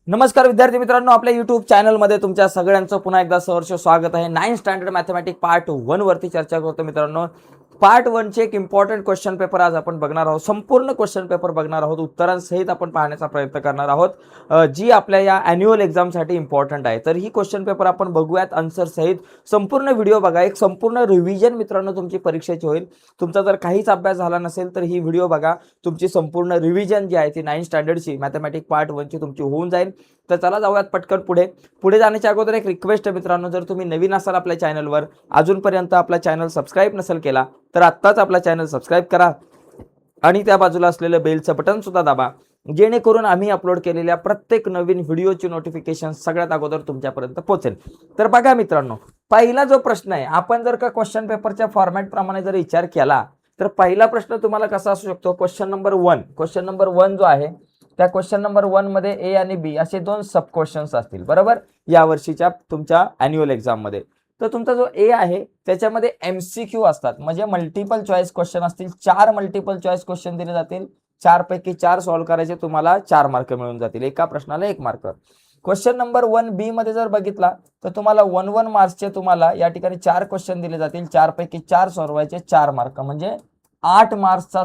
नमस्कार विद्यार्थी मित्रांनो, आपल्या YouTube चॅनलमध्ये तुमच्या सगळ्यांचं पुन्हा एकदा सहर्ष स्वागत आहे। 9th स्टँडर्ड मॅथमॅटिक्स पार्ट 1 वरती चर्चा करतो मित्रांनो। पार्ट 1 चे एक इम्पॉर्टंट क्वेश्चन पेपर आज आपण बघणार आहोत। संपूर्ण क्वेश्चन पेपर बघणार आहोत, उत्तरांसहित आपण पाहण्याचा प्रयत्न करणार आहोत, जी आपल्या या ॲन्युअल एक्झामसाठी इम्पॉर्टंट आहे। तर ही क्वेश्चन पेपर आपण बघूयात आन्सर सहित। संपूर्ण व्हिडिओ बघा, एक संपूर्ण रिव्हिजन मित्रांनो तुमची परीक्षेची होईल। तुमचा जर काहीच अभ्यास झाला नसेल तर ही व्हिडिओ बघा, तुमची संपूर्ण रिव्हिजन जी आहे ती 9th स्टँडर्डची मॅथमॅटिक्स पार्ट 1 ची तुमची होऊन जाईल। तर चला जाऊयात पटकन पुढे जाण्याच्या अगोदर एक रिक्वेस्ट आहे मित्रांनो, जर तुम्ही नवीन असाल आपल्या चॅनलवर, अजूनपर्यंत आपला चॅनल सबस्क्राईब नसेल केला तर आत्ताच आपला चॅनल सबस्क्राईब करा आणि त्या बाजूला असलेलं बेलचं बटन सुद्धा दाबा, जेणेकरून आम्ही अपलोड केलेल्या प्रत्येक नवीन व्हिडिओची नोटिफिकेशन सगळ्यात अगोदर तुमच्यापर्यंत पोहोचेल। तर बघा मित्रांनो, पहिला जो प्रश्न आहे, आपण जर का क्वेश्चन पेपरच्या फॉर्मॅट प्रमाणे जर विचार केला तर पहिला प्रश्न तुम्हाला कसा असू शकतो, क्वेश्चन नंबर 1 जो आहे त्या क्वेश्चन नंबर 1 मध्ये ए आणि बी असे दोन सब क्वेश्चन्स असतील, बरोबर, या वर्षीच्या तुमच्या ॲन्युअल एक्झाम मध्ये। तर तुमचा जो ए आहे त्याच्यामध्ये एमसीक्यू असतात, म्हणजे मल्टिपल चॉईस क्वेश्चन असतील। 4 मल्टिपल चॉईस क्वेश्चन दिले जातील, 4 पैकी 4 सॉल्व्ह करायचे, तुम्हाला 4 मार्क मिळून जातील, एका प्रश्नाला 1 मार्क। क्वेश्चन नंबर 1 बी मध्ये जर बघितला तर तुम्हाला 1 मार्क्सचे तुम्हाला या ठिकाणी 4 क्वेश्चन दिले जातील, 4 पैकी 4 सॉल्व्ह व्हायचे, 4 मार्क, म्हणजे 8 मार्क्सचा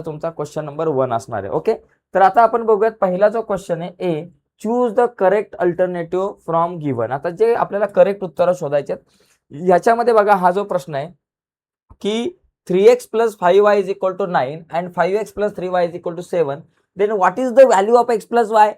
तुमचा क्वेश्चन नंबर 1 असणार आहे। ओके, तर आता आपण बघूयात पहिला जो क्वेश्चन आहे ए, choose the correct alternative from given. आता जे आपल्याला करेक्ट उत्तर शोधायचे आहेत याच्यामध्ये बघा, हा जो प्रश्न आहे की 3x + 5y = 9 and 5x + 3y = 7, then what is the value of x + y?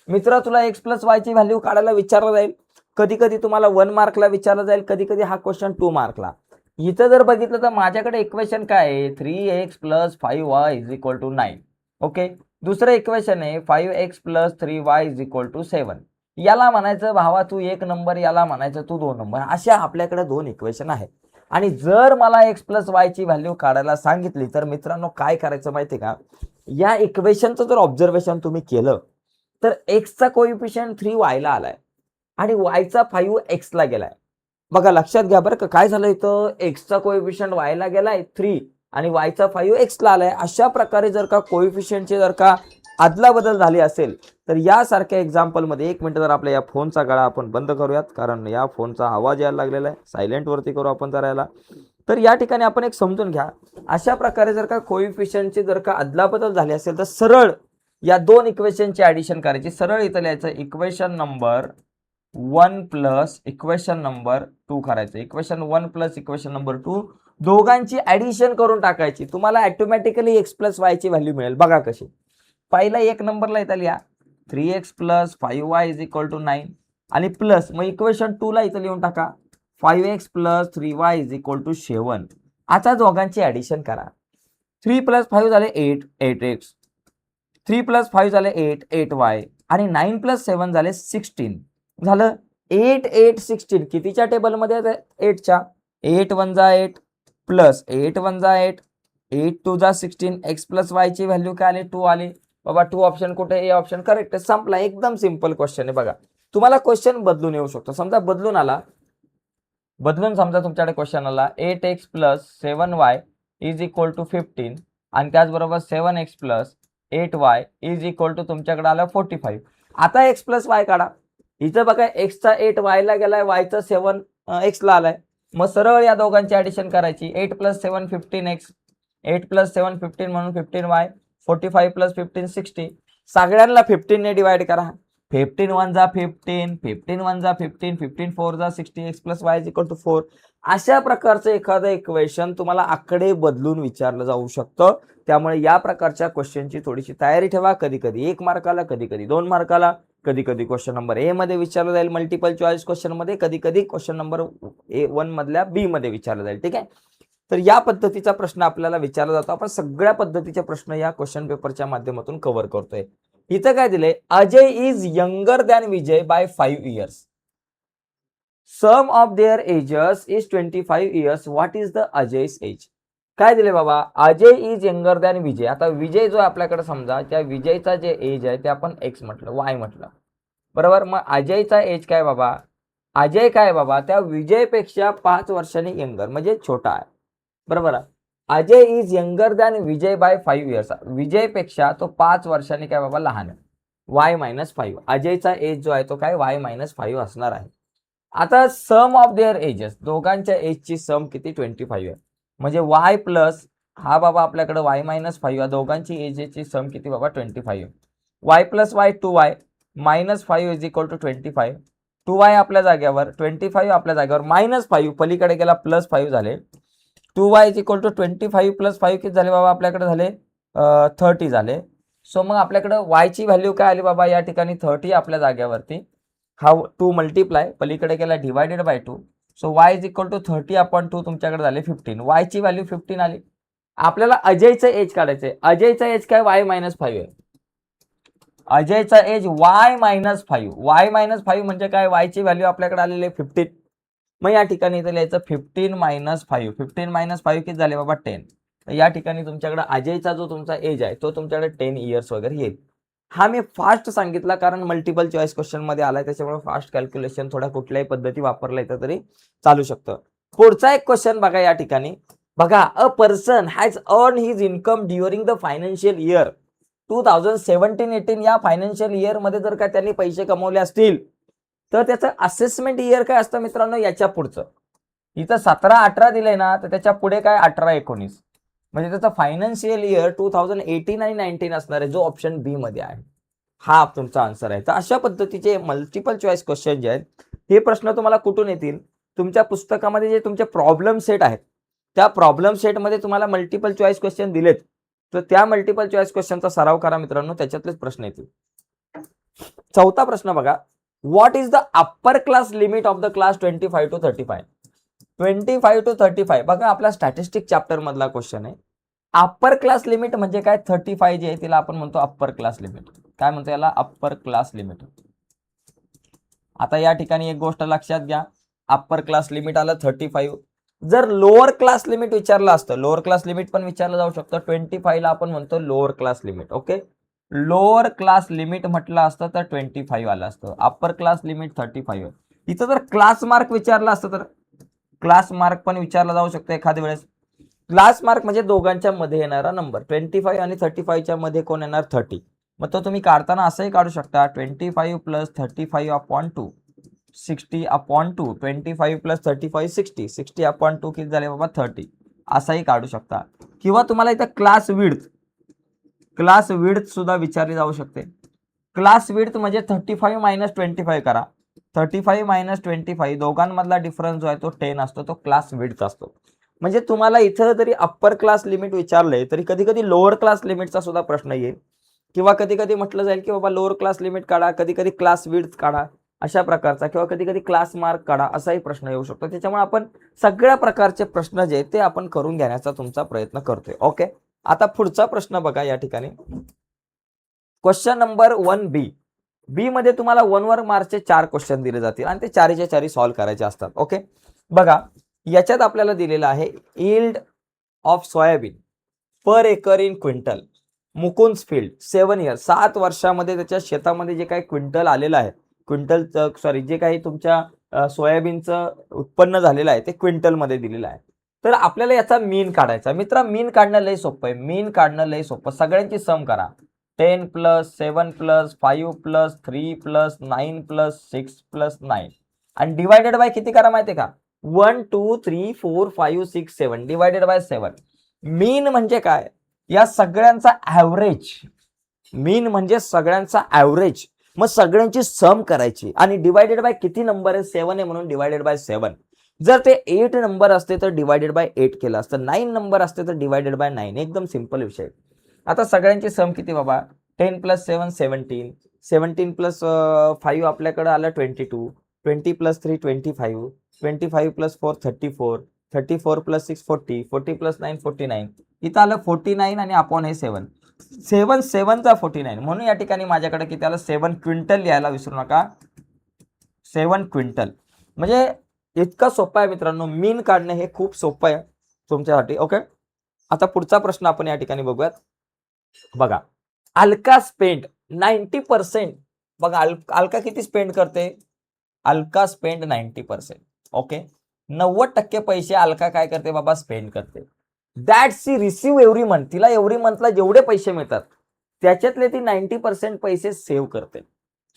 मित्रा, तुला x + y ची व्हॅल्यू काढायला विचारलं जाईल, कधी कधी तुम्हाला 1 मार्कला विचारलं जाईल, कधी कधी हा क्वेश्चन 2 मार्कला। इथं जर बघितलं तर माझ्याकडे इक्वेशन काय आहे, 3x + 5y = 9। ओके, दुसरं इक्वेशन आहे 5x + 3y = 7। याला म्हणायचं भावा तू 1 नंबर, याला म्हणायचं तू 2 नंबर, अशा आपल्याकडे 2 इक्वेशन आहेत। आणि जर मला x + y ची व्हॅल्यू काढायला सांगितली तर मित्रांनो काय करायचं माहिती का, या इक्वेशनचं जर ऑब्झर्वेशन तुम्ही केलं तर x चा कोएफिशियंट 3y ला आलाय आणि y चा 5x ला गेलाय। बघा लक्षात घ्या बरं का, काय झालं इथं, x चा कोएफिशियंट y ला गेलाय 3 आणि y चा 5x ला आलाय। अशा प्रकारे जर का कोएफिशियंटची जर का अदलाबदल झाली असेल तर यासारख्या एक्झाम्पल मध्ये, 1 मिनिट जर आपल्या या फोनचा गळा आपण बंद करूयात, कारण या फोनचा आवाज यायला लागलेला आहे, सायलेंट वरती करू आपण जरा याला। तर या ठिकाणी आपण एक समजून घ्या, अशा प्रकारे जर का कोएफिशियंटची जर का अदलाबदल झाली असेल तर सरळ या दोन इक्वेशनची ऍडिशन करायची। सरळ इथं लिहायचं इक्वेशन नंबर 1 + इक्वेशन नंबर 2 करायचं, इक्वेशन 1 + इक्वेशन नंबर 2 दोघांची ऍडिशन करून टाकायची, तुम्हाला ऑटोमॅटिकली x + y ची व्हॅल्यू मिळेल। बघा कशी, पहिला 1 नंबरला इथं लिहा 3x + 5y = 9 आणि प्लस, मग इक्वेशन 2 ला इथं लिहून टाका 5x + 3y = 7। आता दोघांची ऍडिशन करा, 3 + 5 झाले 8, 8x, 3 + 5 झाले 8, 8y आणि 9 + 7 झाले 16, झालं 8, 8, 16। कितीच्या टेबलमध्ये आहे, 8च्या। 8 × 1 = 8 प्लस 8 × 1 = 8, 8 × 2 = 16, x + y ची व्हॅल्यू काय आली, 2 आली। बाबा 2 ऑप्शन कुठे, ए ऑप्शन करेक्ट, संपला। एकदम सिंपल क्वेश्चन आहे। बघा तुम्हाला क्वेश्चन बदलून येऊ शकतो, समजा बदलून आला, समजा तुमच्याकडे क्वेश्चन आला 8x + 7y = 15 आणि त्याचबरोबर 7x + 8y = तुमच्याकडे आलं 45। आता x + y काढा, इथं बघा x चा 8 y ला गेलाय, y चा 7 x ला आलाय, मग सरळ या दोघांची ऍडिशन करायची। 8 + 7 15x, 8 + 7 15 म्हणून 15y, 45 + 15 60, सगळ्यांना 15 ने डिवाइड करा, 15 × 1 = 15, 15 × 1 = 15, 15 × 4 = 60, x + y = 4। अशा प्रकारचं एखादं इक्वेशन तुम्हाला आकडे बदलून विचारलं जाऊ शकतं, त्यामुळे या प्रकारच्या क्वेश्चनची थोडीशी तयारी ठेवा। कधी कधी 1 मार्काला, कधी कधी 2 मार्काला, कधी कधी क्वेश्चन नंबर ए मध्ये विचारलं जाईल मल्टिपल चॉईस क्वेश्चन मध्ये, कधी कधी क्वेश्चन नंबर 1 मधल्या बी मध्ये विचारलं जाईल, ठीक आहे। तर या पद्धतीचा प्रश्न आपल्याला विचारला जातो, आपण सगळ्या पद्धतीचे प्रश्न या क्वेश्चन पेपरच्या माध्यमातून कव्हर करतोय। इथं काय दिलंय, Ajay is younger than Vijay by 5 years, some of their ages is 25 years, what is the Ajay's age. काय दिले बाबा, Ajay is younger than Vijay. आता विजय जो आपल्याकडे समजा, त्या विजयचा जे एज आहे ते आपण x म्हटलं, y म्हटलं, बरोबर। मग अजयचा एज काय बाबा, अजय काय बाबा त्या विजयपेक्षा 5 वर्षांनी यंगर म्हणजे छोटा आहे, बरोबर। Ajay is younger than Vijay by 5 years, विजयपेक्षा तो 5 वर्षांनी काय बाबा लहान आहे। y-5. अजयचा एज जो आहे तो काय y-5 असणार आहे. आता सम ऑफ देअर एजेस, दोघांच्या एजची सम किती 25 आहे. म्हणजे y प्लस हा बाबा आपल्याकडे y-5 या दोघांची एजेसची सम किती बाबा 25 आहे. y plus y 2y -5 is equal to 25. 2y आपल्या जागेवर 25 आपल्या जागेवर -5 पलीकडे गेला +5 झाले. 2y इज इक्वल टू 25 + 5 किती झाले बाबा आपल्याकडे झाले 30 झाले. सो मग आपल्याकडे y ची व्हॅल्यू काय आली बाबा या ठिकाणी 30 आपल्या जागेवरती. हा 2 मल्टिप्लाय पलीकडे गेला divided by 2. So y is equal to 30/2 तुमच्याकडे झाले 15. y ची व्हॅल्यू 15 आली. आपल्याला अजयचं एज काढायचंय. अजयचा एज काय y-5 आहे. अजयचा एज y-5. y-5 म्हणजे काय y ची व्हॅल्यू आपल्याकडे आलेली आहे 15. मग या ठिकाणी इथे लिहायचं 15 - 5. 15 - 5 किती झाले बाबा 10. तर या ठिकाणी तुमच्याकडे अजयचा जो तुमचा एज आहे तो तुमच्याकडे 10 इयर्स वगैरे येईल. हा मी फास्ट सांगितला कारण मल्टिपल चॉईस क्वेश्चन मध्ये आलाय, त्याच्यामुळे फास्ट कॅल्क्युलेशन थोड्या कुठल्याही पद्धती वापरल्या तर तरी चालू शकतं. पुढचा एक क्वेश्चन बघा या ठिकाणी. बघा, a person has earn his income during the financial year 2017-18 या फायनान्शियल इयर मध्ये जर का त्यांनी पैसे कमवले असतील तर त्याचं असेसमेंट इयर काय असतं मित्रांनो याच्या पुढचं. इथं 17-18 दिलंय ना, तर त्याच्या पुढे काय 18-19 म्हणजे त्याचा फायनान्शियल इयर 2018 आणि 19 असणार आहे, जो ऑप्शन बी मध्ये आहे. हा तुमचा आन्सर आहे. तर अशा पद्धतीचे मल्टिपल चॉईस क्वेश्चन जे आहेत हे प्रश्न तुम्हाला कुठून येतील, तुमच्या पुस्तकामध्ये जे तुमचे प्रॉब्लेम सेट आहेत त्या प्रॉब्लेम सेटमध्ये तुम्हाला मल्टिपल चॉईस क्वेश्चन दिलेत, तर त्या मल्टिपल चॉईस क्वेश्चनचा सराव करा मित्रांनो, त्याच्यातलेच प्रश्न येतील. चौथा प्रश्न बघा, what is the upper class limit of the class 25 to 35. 25 to 35 बघा आपला स्टॅटिस्टिक चॅप्टर मधला क्वेश्चन आहे. अप्पर क्लास लिमिट म्हणजे काय 35 जे आहे तिला आपण म्हणतो अप्पर क्लास लिमिट. काय म्हणतो याला अप्पर क्लास लिमिट. आता या ठिकाणी एक गोष्ट लक्षात घ्या, अप्पर क्लास लिमिट आलं 35. जर लोअर क्लास लिमिट विचारलं असतं, लोअर क्लास लिमिट पण विचारलं जाऊ शकतं, 25 ला आपण म्हणतो lower class limit. Okay, lower class limit म्हटलं असतं तर 25 आलं असतं. Upper class limit 35. इथं जर क्लास मार्क विचारलं असतं तर क्लास मार्क पण विचारला जाऊ शकतो एखाद्या वेळेस. क्लास मार्क म्हणजे दोघांच्या मध्ये येणारा नंबर. 25 आणि 35 च्या मध्ये कोण येणार 30. मग तो तुम्ही काढताना असंही काढू शकता 25 + 35/2 60/2. 25 + 35 60. 60/2 किती झाले बाबा 30. असाही काढू शकता. किंवा तुम्हाला इथं क्लास विड्थ सुद्धा विचारली जाऊ शकते. क्लास विड्थ म्हणजे 35 - 25 करा. 35 - 25 दोघांमधला डिफरन्स जो आहे तो 10 असतो, तो क्लास विड्थ असतो. म्हणजे तुम्हाला इथं जरी अप्पर क्लास लिमिट विचारले तरी कधी कधी लोअर क्लास लिमिटचा सुद्धा प्रश्न येईल, किंवा कधी कधी म्हटलं जाईल की बाबा लोअर क्लास लिमिट काढा, कधी कधी क्लास विड्थ काढा अशा प्रकारचा, किंवा कधी कधी क्लास मार्क काढा असाही प्रश्न येऊ शकतो. त्याच्यामुळे आपण सगळ्या प्रकारचे प्रश्न जे ते आपण करून घेण्याचा तुमचा प्रयत्न करतोय. ओके, आता पुढचा प्रश्न बघा या ठिकाणी. Question number 1B. बी मध्ये तुम्हाला 1 मार्कचे 4 क्वेश्चन दिले जातील आणि ते चारीचे चारी सॉल्व्ह करायचे असतात. ओके, बघा याच्यात आपल्याला दिलेलं आहे yield of soybean per acre in quintal. Mukund field 7 years, 7 वर्षामध्ये त्याच्या शेतामध्ये जे काही क्विंटल आलेलं आहे, जे काही तुमच्या सोयाबीनचं उत्पन्न झालेलं आहे ते क्विंटल मध्ये दिलेलं आहे. तर आपल्याला याचा मीन काढायचा. मित्रा मीन काढणं लय सोपं आहे. मीन काढणं लय सोपं. सगळ्यांची सम करा. 10 + 7 + 5 + 3 + 9 + 6 + 9 आणि डिवायडेड बाय किती करा माहितीये का 1 2 3 4 5 6 7 डिवायडेड बाय 7. मीन म्हणजे काय, या सगळ्यांचा ऍव्हरेज. मीन म्हणजे सगळ्यांचा ऍव्हरेज. मग सगळ्यांची सम करायची आणि डिवायडेड बाय किती नंबर आहे 7 आहे म्हणून डिवायडेड बाय 7. जर ते 8 नंबर असते तर डिवायडेड बाय 8 केलं असतं. 9 नंबर असते तर डिवायडेड बाय 9. एकदम सिंपल विषय. आता सगळ्यांची सम किती बाबा 10 + 7 17. 17 + 5 आपल्याकडे आलं 22. 20 + 3 25. 25 + 4 34. 34 + 6 40. 40 + 9 49. इथं आलं 49 आणि अपॉन हे 7. 7 7चा 49 म्हणून या ठिकाणी माझ्याकडे किती आलं 7 क्विंटल लिहायला विसरू नका. 7 क्विंटल म्हणजे इतका सोपं आहे मित्रांनो. मीन काढणं हे खूप सोपं आहे तुमच्यासाठी. ओके, आता पुढचा प्रश्न आपण या ठिकाणी बघूयात. बघा, अल्का स्पेंड 90%. बघा अल्का किती स्पेंड करते, अल्का स्पेंड 90%. ओके, 90% पैसे अल्का काय करते बाबा स्पेंड करते. That she receive every month. तिला एव्हरी मंथला जेवढे पैसे मिळतात त्याच्यातले ती 90% पैसे सेव्ह करते,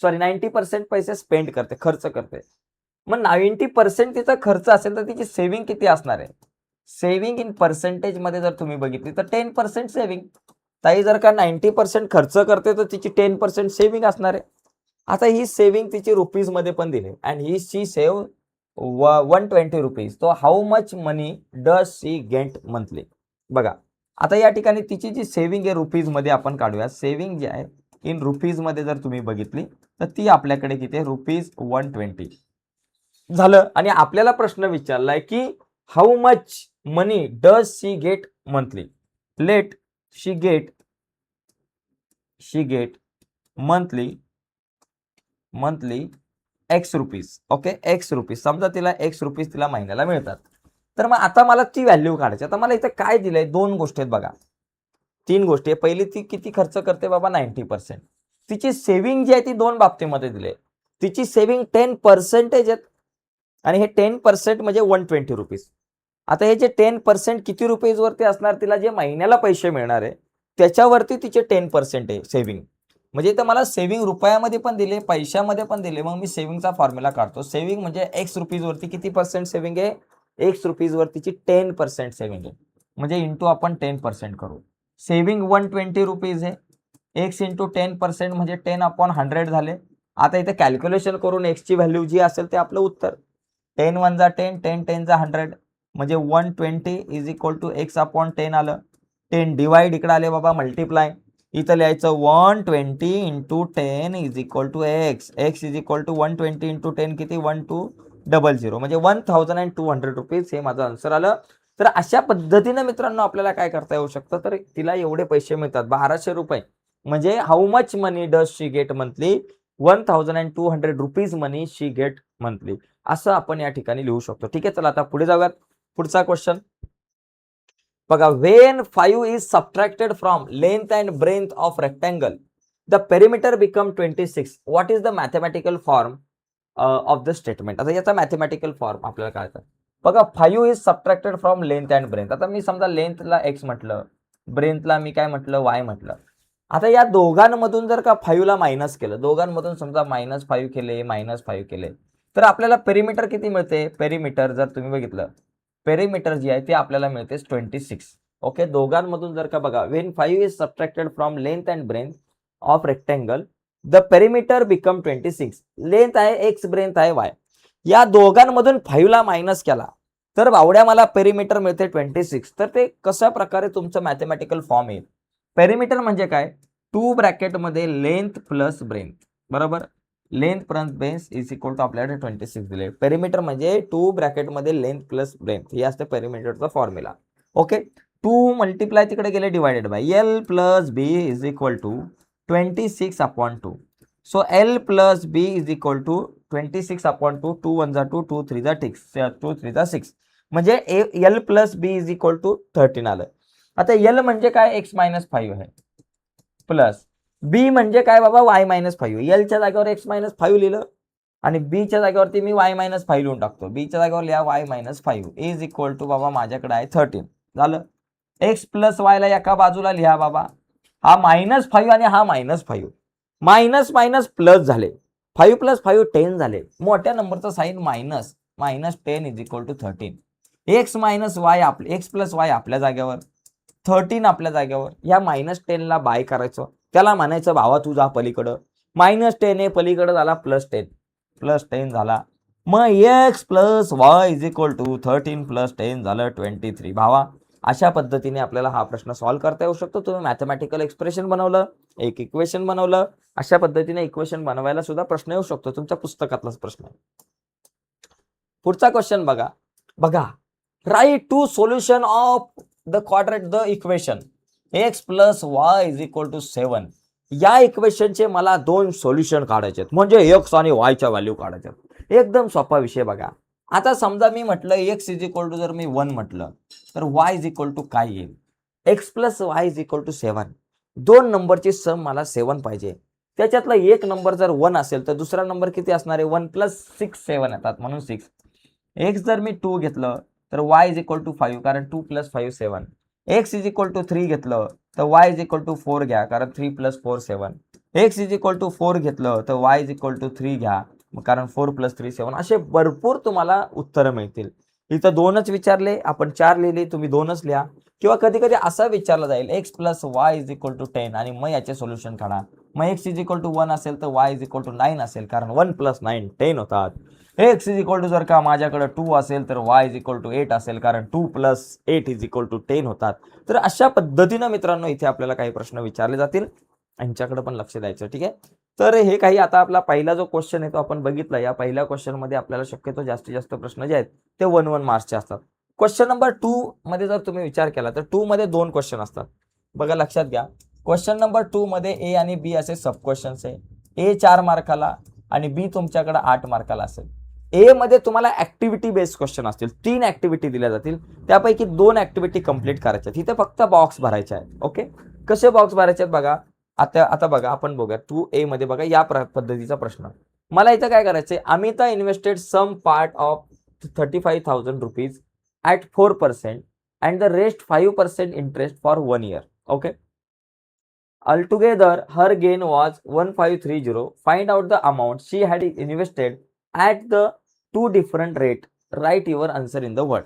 सॉरी 90% पैसे स्पेंड करते, खर्च करते. मग 90% तिचा खर्च असेल तर तिची सेव्हिंग किती असणार आहे? सेव्हिंग इन पर्सेंटेज मध्ये जर तुम्ही बघितली तर 10% सेव्हिंग. ताई जर का 90% खर्च करते तर तिची 10% सेव्हिंग असणार आहे. आता ही सेव्हिंग तिची रुपीज मध्ये पण दिली and he she save 120 rupees. तो how much money does she get monthly? बघा आता या ठिकाणी तिची जी सेव्हिंग आहे रुपीज मध्ये आपण काढूया. सेव्हिंग जी आहे इन रुपीज मध्ये जर तुम्ही बघितली तर ती आपल्याकडे किती आहे? रुपीज 120 झालं. आणि आपल्याला प्रश्न विचारलाय की how much money does she get monthly? Let she get monthly x rupees. Okay, x rupees. समजा तिला एक्स रुपीज तिला महिन्याला मिळतात. तर मग आता मला ती व्हॅल्यू काढायची. आता मला इथं काय दिलंय? दोन गोष्टी आहेत बघा, तीन गोष्टी आहे. पहिली ती किती खर्च करते बाबा? 90%. तिची सेव्हिंग जी आहे ती दोन बाबतीमध्ये दिली. तिची सेव्हिंग 10% आहेत आणि हे 10% म्हणजे 120 रुपीज. आता हे जे 10% किती रुपीज वरती असणार? तिला जे महिन्याला पैसे मिळणार आहे त्याच्यावरती तिचे 10% आहे सेव्हिंग. म्हणजे इथं मला सेव्हिंग रुपयामध्ये पण दिले, पैशामध्ये पण दिले. मग मी सेव्हिंगचा फॉर्म्युला काढतो. सेव्हिंग म्हणजे एक्स रुपीज वरती किती पर्सेंट सेव्हिंग आहे? एक्स रुपीज वरतीची 10% सेव्हिंग आहे. म्हणजे इंटू आपण 10% करू. सेव्हिंग 120 रुपीज आहे. एक्स इंटू 10% म्हणजे 10/100 झाले. आता इथे कॅल्क्युलेशन करून एक्सची व्हॅल्यू जी असेल ते आपलं उत्तर. 10 1 जा 10, 10 10 जा 100 म्हणजे 120 इज इक्वल टू x/10 आलं. 10 डिवाइड इकडे आले बाबा मल्टिप्लाय. इथं लिहायचं 120 into 10 is equal to x. X is equal to 120 into 10 किती? 1200 म्हणजे 1200 रुपीज हे माझं आन्सर आलं. तर अशा पद्धतीने मित्रांनो आपल्याला काय करता येऊ शकतं? तर तिला एवढे पैसे मिळतात 1200 रुपये. म्हणजे how much money does she get monthly? 1200 rupees money she get monthly. असं आपण या ठिकाणी लिहू शकतो. ठीक आहे, चला आता पुढे जाऊयात. पुढचा क्वेश्चन बघा. When 5 is subtracted from length and breadth of rectangle the perimeter become 26. What is the mathematical form of the statement? आता याचा मॅथमॅटिकल फॉर्म आपल्याला कळतं. बघा 5 is subtracted from length and breadth. आता मी समजा लेंथला एक्स म्हटलं, ब्रेंथला मी काय म्हटलं? वाय म्हटलं. आता या दोघांमधून जर का 5 ला मायनस केलं, दोघांमधून समजा -5 केले, -5 केले, तर आपल्याला पेरिमीटर किती मिळते? पेरिमीटर जर तुम्ही बघितलं, पेरिमीटर जी आहे ती आपल्याला मिळते 26. ओके, दोघांमधून जर का बघा, when 5 is subtracted from length and breadth of rectangle the perimeter become 26. Length आहे एक्स, ब्रेंथ आहे वाय. या दोघांमधून 5 ला मायनस केला तर बावड्या मला पेरिमीटर मिळते 26. तर ते कशा प्रकारे तुमचं मॅथमॅटिकल फॉर्म येईल? पेरिमीटर म्हणजे काय? 2 ब्रॅकेटमध्ये लेंथ प्लस ब्रेंथ, बरोबर. Length plus breadth is equal to आपल्याकडे 26 दिले. पेरिमीटर म्हणजे 2 ब्रॅकेटमध्ये लेंथ प्लस ब्रेंथ हे असते पेरिमीटरचा फॉर्म्युला. ओके, 2 मल्टिप्लाय तिकडे गेले divided by l plus b is equal to 26/2. So l plus b is equal to 26/2. 2 1 जा 2, 2 3 जा 6 म्हणजे l plus b is equal to 13 आलं. आता एल म्हणजे काय? एक्स मायनस 5 आहे, प्लस बी म्हणजे काय बाबा? Y minus 5. एलच्या जागेवर एक्स मायनस 5 लिहिलं आणि बीच्या जागेवरती मी वाय मायनस 5 लिहून टाकतो. बीच्या जागेवर लिहा y minus 5 is equal to बाबा माझ्याकडे आहे 13 झालं. एक्स प्लस वायला एका बाजूला लिहा बाबा. हा -5 आणि हा -5. मायनस मायनस प्लस झाले. 5 + 5 10 झाले. मोठ्या नंबरचा sign minus. -10 is equal to 13. X minus y x plus y आपल्या जागेवर, 13 आपल्या जागेवर. या -10 ला बाय करायचं, त्याला म्हणायचं भावा तू जा पलीकडं. -10 आहे पलीकडं झाला +10 झाला. मग x plus y is equal to 13 + 10 झालं 23. भावा अशा पद्धतीने आपल्याला हा प्रश्न सॉल्व्ह करता येऊ शकतो. तुम्ही मॅथमॅटिकल एक्सप्रेशन बनवलं, एक इक्वेशन बनवलं, अशा पद्धतीने इक्वेशन बनवायला सुद्धा प्रश्न येऊ शकतो. तुमच्या पुस्तकातलाच प्रश्न आहे. पुढचा क्वेश्चन बघा. Write 2 solution of the quadrant the equation x + y = 7. या इक्वेशनचे मला 2 सोल्युशन काढायचे आहेत, म्हणजे x आणि y च्या व्हॅल्यू काढायच्या. एकदम सोपा विषय बघा. आता समजा मी म्हटलं x = जर मी 1 म्हटलं तर y = काय येईल? x + y = 7. 2 नंबरची सम मला 7 पाहिजे. त्याच्यातला एक नंबर जर 1 असेल तर दुसरा नंबर किती असणार आहे? 1 + 6 7 येतात म्हणून 6. x जर मी 2 घेतलं तर y = 5 कारण 2 + 5 7. एक्स इज इक्वल टू 3 घेतलं तर वाय इज इक्वल टू 4 घ्या, कारण 3 + 4 7. एक्स इज इक्वल टू 4 घेतलं तर वाय इज इक्वल टू 3 घ्या, कारण 4 + 3 7. असे भरपूर तुम्हाला उत्तरं मिळतील. इथं 2च विचारले, आपण 4 लिहिले, तुम्ही 2च लिहा. किंवा कधी कधी असा विचारला जाईल x plus y is equal to 10 आणि मग याचे सोल्युशन काढा. मग एक्स इज इक्वल टू 1 असेल तर वाय इज इक्वल टू 9 असेल, कारण 1 + 9 10 होतात. एक्स इज इक्वल टू जर का माझ्याकडे 2 असेल तर वाय इज इक्वल टू 8 असेल, कारण 2 + 8 इज इक्वल टू 10 होतात. तर अशा पद्धतीनं मित्रांनो इथे आपल्याला काही प्रश्न विचारले जातील, यांच्याकडे पण लक्ष द्यायचं. ठीक आहे. तर हे काही आता आपला पहिला जो क्वेश्चन आहे तो आपण बघितला. या पहिल्या क्वेश्चन मध्ये आपल्याला शक्यतो जास्तीत जास्त प्रश्न जे आहेत ते 1-1 मार्क्सचे असतात. क्वेश्चन नंबर 2 मध्ये जर तुम्ही विचार केला तर 2 मध्ये 2 क्वेश्चन असतात. बघा लक्षात घ्या. क्वेश्चन नंबर 2 मध्ये ए आणि बी असे सब क्वेश्चन्स आहे. ए 4 मार्काला आणि बी तुमच्याकडे 8 मार्काला असेल. ए मध्ये तुम्हाला ऍक्टिव्हिटी बेस्ड क्वेश्चन असतील. 3 ऍक्टिव्हिटी दिल्या जातील, त्यापैकी 2 ऍक्टिव्हिटी कंप्लीट करायच्या. तिथे फक्त बॉक्स भरायचे आहेत. ओके, कसे बॉक्स भरायचे आहेत बघा. आता बघा, आपण बघूया 2A मध्ये बघा या पद्धतीचा प्रश्न. मला इथं काय करायचंय, Amita invested some part of 35,000 rupees at 4% and the rest 5% interest for 1 year. Okay. Altogether, her gain was 1530. Find out the amount she had invested at the two different rate. Write your answer in the word.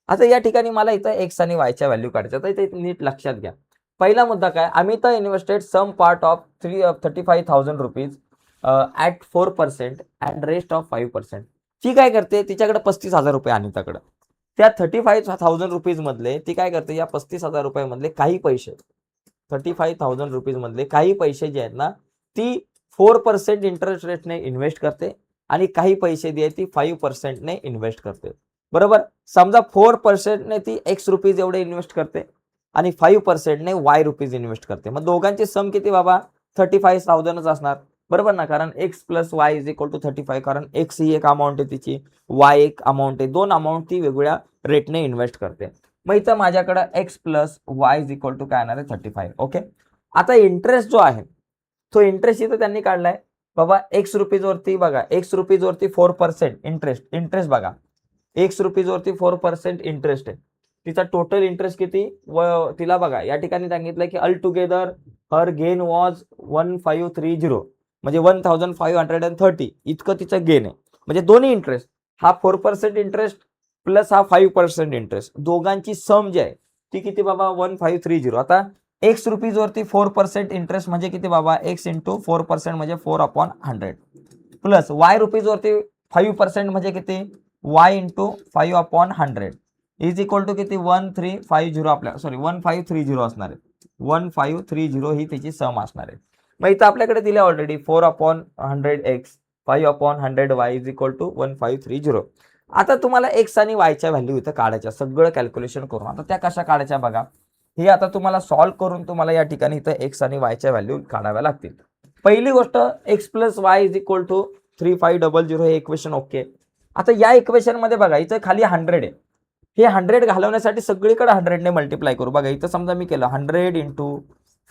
आता या ठिकाणी मला इथं x आणि वायच्या value काढायच्या. तर इथे नीट लक्षात घ्या. पहिला मुद्दा काय, Amita invested some part of 35,000 rupees at 4% and rest of 5%. ती काय करते, तिच्याकडे 35,000 रुपये अनिताकडे. त्या 35,000 रुपीज मधले ती काय करते, या 35,000 रुपयामधले काही पैसे, 35,000 रुपीज मधले काही पैसे जे आहेत ना, ती 4% इंटरेस्ट रेटने इन्व्हेस्ट करते आणि काही पैसे जे ती 5% ने इन्व्हेस्ट करते. बरोबर. समजा 4% ने ती एक्स रुपीज एवढे इन्व्हेस्ट करते आणि 5% ने वाय रुपीज इन्व्हेस्ट करते. मग दोघांची सम किती बाबा, 35,000च असणार. बरोबर ना, कारण x plus y is equal to 35, कारण एक्स ही एक अमाऊंट आहे तिची, वाय एक अमाऊंट आहे, दोन अमाऊंट ती वेगवेगळ्या रेटने इन्व्हेस्ट करते. मग इथं माझ्याकडे x plus y is equal to काय येणार आहे, 35. ओके. आता इंटरेस्ट जो आहे तो इंटरेस्ट इथं त्यांनी काढलाय बाबा. एक्स रुपीज वरती बघा, एक्स रुपीज वरती 4% इंटरेस्ट बघा. एक्स रुपीज वरती 4% इंटरेस्ट आहे. तिचा टोटल इंटरेस्ट किती, व तिला बघा या ठिकाणी सांगितलं की all together her gain was 1530, म्हणजे 1530 इतकं तिचं गेन आहे. म्हणजे दोन्ही इंटरेस्ट, हा 4% इंटरेस्ट प्लस हा 5% इंटरेस्ट, दोघांची सम जी आहे ती किती बाबा, 1530. आता एक्स रुपीज वरती 4% इंटरेस्ट म्हणजे किती बाबा, एक्स इंटू 4% म्हणजे 4/100 प्लस वाय रुपीज वरती 5% म्हणजे किती, y into 5/100 is equal to किती, 1350. आपल्या सॉरी 1530 असणार आहे. 1530 ही त्याची सम असणार आहे. मग इथं आपल्याकडे दिले already 4/100 x 5/100 y is equal to 1530. आता तुम्हाला एक्स आणि वायच्या व्हॅल्यू इथं काढायच्या, सगळं कॅल्क्युलेशन करून. आता त्या कशा काढायच्या बघा, हे आता तुम्हाला सॉल्व्ह करून तुम्हाला या ठिकाणी इथं एक्स आणि वायच्या व्हॅल्यू काढाव्या लागतील. पहिली गोष्ट, x plus y is equal to 3500 हे इक्वेशन ओके. आता या इक्वेशन मध्ये बघा इथं खाली 100 आहे. हे 100 घालवण्यासाठी सगळीकडे 100 ने मल्टिप्लाय करू. बघा इथं समजा मी केलं 100 इंटू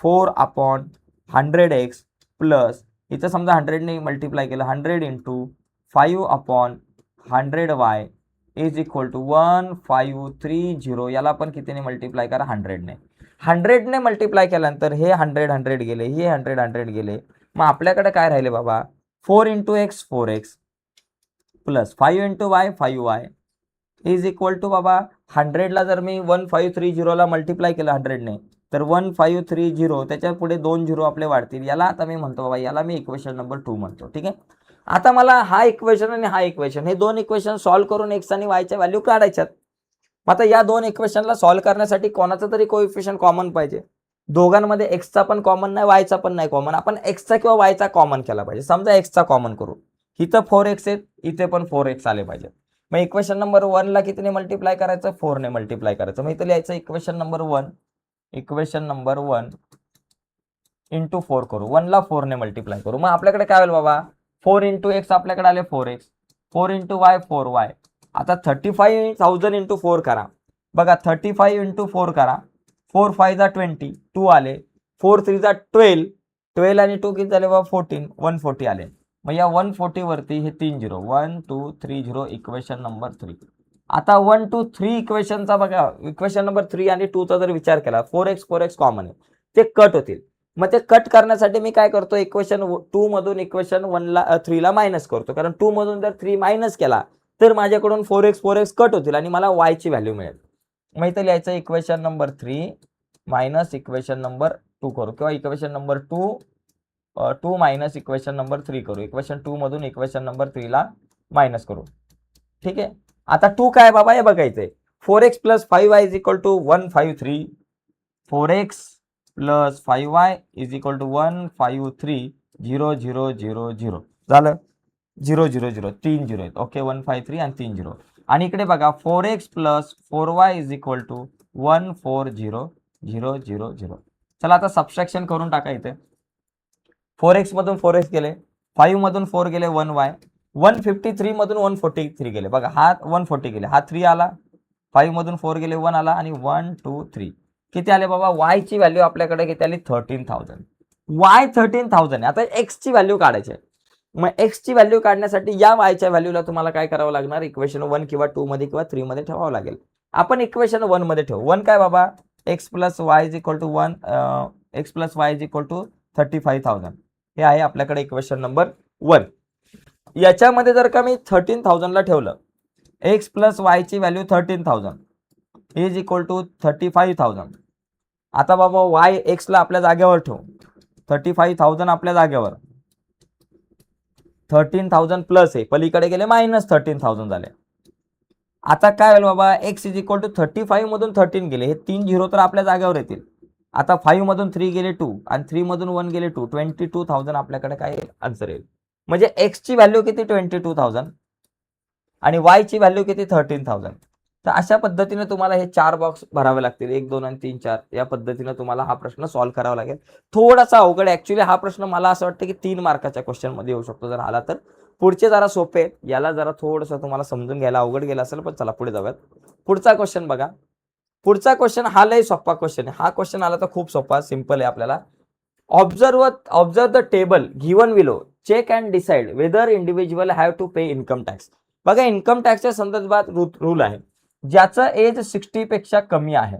4/100x प्लस इथं समजा 100 ने मल्टिप्लाय केलं 100 into 5/100y is equal to 1530. याला पण कितीने मल्टिप्लाय करा, 100 ने. 100 ने मल्टिप्लाय केल्यानंतर हे 100 गेले, हे 100 गेले. मग आपल्याकडे काय राहिले बाबा, 4 into x 4x plus 5 into y 5y is equal to बाबा 100 ला जर मी 1530 ला मल्टिप्लाय केलं 100 ने तर 1530, त्याच्या पुढे 2 झिरो आपले वाढतील. याला आता मी म्हणतो बाबा, याला मी इक्वेशन नंबर 2 म्हणतो. ठीक आहे. आता मला हा इक्वेशन आणि हा इक्वेशन, हे दोन इक्वेशन सॉल्व्ह करून एक्स आणि वायच्या व्हॅल्यू काढायच्यात. आता या दोन इक्वेशनला सॉल्व्ह करण्यासाठी कोणाचं तरी कोएफिशियंट कॉमन पाहिजे. दोघांमध्ये एक्सचा पण कॉमन नाही, वायचा पण नाही कॉमन. आपण एक्सचा किंवा वायचा कॉमन केला पाहिजे. समजा एक्सचा कॉमन करू, इथं 4x आहेत, इथे पण 4x आले पाहिजे. मग इक्वेशन नंबर 1 ला कितीने मल्टिप्लाय करायचं, 4 ने मल्टिप्लाय करायचं. मग इथं लिहायचं इक्वेशन नंबर 1 इंटू 4 करू. 1 ला 4 ने मल्टिप्लाय करू. मग आपल्याकडे काय होईल बाबा, 4 इंटू एक्स आपल्याकडे आले 4x, 4 इंटू वाय 4y. आता 35,000 इंटू 4 करा. बघा 35 इंटू 4 करा, 4 5 जा 20, 2 आले, 4 3 जा 12, 12 आणि 2 किती झाले बाबा 14, 140 आले. मग या 140 वरती हे 3 0, 1 2 3 0 इक्वेशन नंबर 3. आता 1 2 3 इक्वेशनचा बघा, इक्वेशन नंबर 3 आणि 2 चा जर विचार केला, 4x कॉमन आहे, ते कट होतील. मग ते कट करण्यासाठी मी काय करतो, इक्वेशन 2 मधून इक्वेशन 3 ला मायनस करतो, कारण 2 मधून जर 3 मायनस केला तर माझ्याकडून 4x कट होतील आणि मला y ची व्हॅल्यू मिळेल. मग इथे लिहायचं equation number 3 minus equation number 2 करू, किंवा equation number 2 minus equation number 3 करू. इक्वेशन 2 मधून इक्वेशन नंबर 3 ला मायनस करू. ठीक आहे. आता 2 काय बाबा हे बघायचंय. 4x plus 5y is equal to 153. 4x plus 5y is equal to 153 0 0 0 0 झालं. 0 0 0 3 0 आहेत. ओके, 153 आणि 3 0. आणि इकडे बघा 4x plus 4y is equal to 140 0 0 0. चला आता सबस्ट्रॅक्शन करून टाका इथे. 4x मधून 4x गेले, 5 मधून 4 गेले 1y, 153 मधून 143 गेले. बघा हा 140 गेले, हा 3 आला, 5 मधून 4 गेले 1 आला आणि 1 2 3 किती आले बाबा. y ची व्हॅल्यू आपल्याकडे किती आली 13,000. y 13,000. आता x ची व्हॅल्यू काढायची आहे. मग x ची व्हॅल्यू काढण्यासाठी या y च्या व्हॅल्यूला तुम्हाला काय करावं लागणार, इक्वेशन 1 किंवा 2 मध्ये किंवा 3 मध्ये ठेवावं लागेल. आपण इक्वेशन 1 मध्ये ठेवू. 1 काय बाबा, x plus y is equal to 1, x plus y is equal to 35,000. हे आहे आपल्याकडे इक्वेशन नंबर 1. याच्यामध्ये जर का मी 13,000 ला ठेवलं, x प्लस y ची व्हॅल्यू 13,000 इज इक्वल टू 35,000. आता बाबा y x ला आपल्या जागेवर ठेवू. 35,000 आपल्या जागेवर, 13,000 प्लस आहे, पलीकडे गेले मायनस 13,000 झाले. आता काय होईल बाबा, x इज इक्वल टू 35 मधून 13 गेले, हे 3 0 तर आपल्या जागेवर येतील. आता 5 मधून 3 गेले 2 आणि 3 मधून 1 गेले 2, 22,000 आपल्याकडे काय आन्सर येईल. म्हणजे x ची व्हॅल्यू किती 22,000 आणि y ची व्हॅल्यू किती 13,000. तर अशा पद्धतीने तुम्हाला हे 4 बॉक्स भरावे लागतील, 1 2 आणि 3 4. या पद्धतीने तुम्हाला हा प्रश्न सॉल्व्ह करावा लागेल. थोडासा अवघड ऍक्च्युली हा प्रश्न, मला असं वाटतं की 3 मार्काच्या क्वेश्चन मध्ये येऊ शकतो जर आला तर. पुढचे जरा सोपे आहेत, याला जरा थोडंसं तुम्हाला समजून घ्यायला अवघड गेला असेल, पण चला पुढे जाऊयात. पुढचा क्वेश्चन बघा. पुढचा क्वेश्चन हा लय सोपा क्वेश्चन आहे. हा क्वेश्चन आला तर खूप सोपा, सिंपल आहे आपल्याला. Observe the table given below, check and decide whether individual have to pay income tax. बघा इन्कम टॅक्सच्या संदर्भात रूल आहे. ज्याचं एज 60 पेक्षा कमी आहे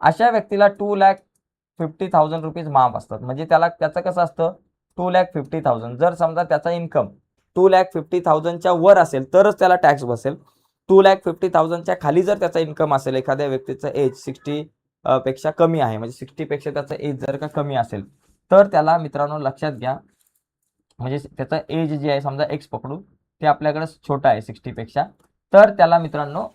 अशा व्यक्तीला 2,50,000 रुपीज माफ असतात. म्हणजे त्याचं कसं असतं, 2,50,000. जर समजा त्याचा इन्कम 2,50,000 च्या वर असेल तरच त्याला टॅक्स बसेल. 2,50,000 च्या खाली जर त्याचा इन्कम असेल, एखाद्या व्यक्तीचं एज 60 पेक्षा कमी आहे, म्हणजे 60 पेक्षा त्याचं एज जर का कमी असेल, तर त्याला मित्रांनो लक्षात घ्या, म्हणजे त्याचं एज जे आहे समजा एक्स पकडू, ते आपल्याकडे छोटा आहे 60 पेक्षा, तर त्याला मित्रांनो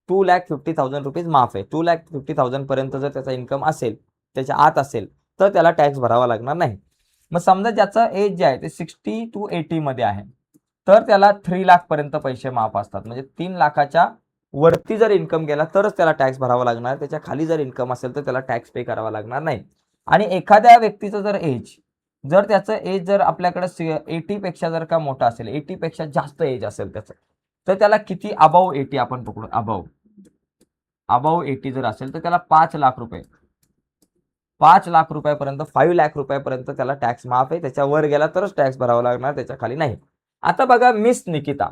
2,50,000 रुपीज माफ आहे. 2,50,000 पर्यंत जर त्याचा इन्कम असेल, त्याच्या आत असेल, तर त्याला टॅक्स भरावा लागणार नाही. मग समजा ज्याचं एज जे आहे ते 60 to 80 मध्ये आहे, तर त्याला 3 लाख पर्यंत पैसे माफ असतात. म्हणजे 3 लाखाच्या वरती जर इन्कम गेला तरच त्याला टॅक्स भरावा लागणार, त्याच्या खाली जर इन्कम असेल तर त्याला टॅक्स पे करावा लागणार नाही. आणि एखाद्या व्यक्तीचं जर एज, जर त्याचं एज जर आपल्याकडे 80 पेक्षा जर का मोठा असेल, 80 पेक्षा जास्त एज असेल त्याचं, तर त्याला किती, अबाव 80 आपण पकडू, अबाव 80 जर असेल तर त्याला 5 लाख रुपये, 5 लाख रुपयापर्यंत, 5 लाख रुपयापर्यंत त्याला टॅक्स माफ आहे. त्याच्यावर गेला तरच टॅक्स भरावा लागणार, त्याच्या खाली नाही. आता बघा मिस निकिता,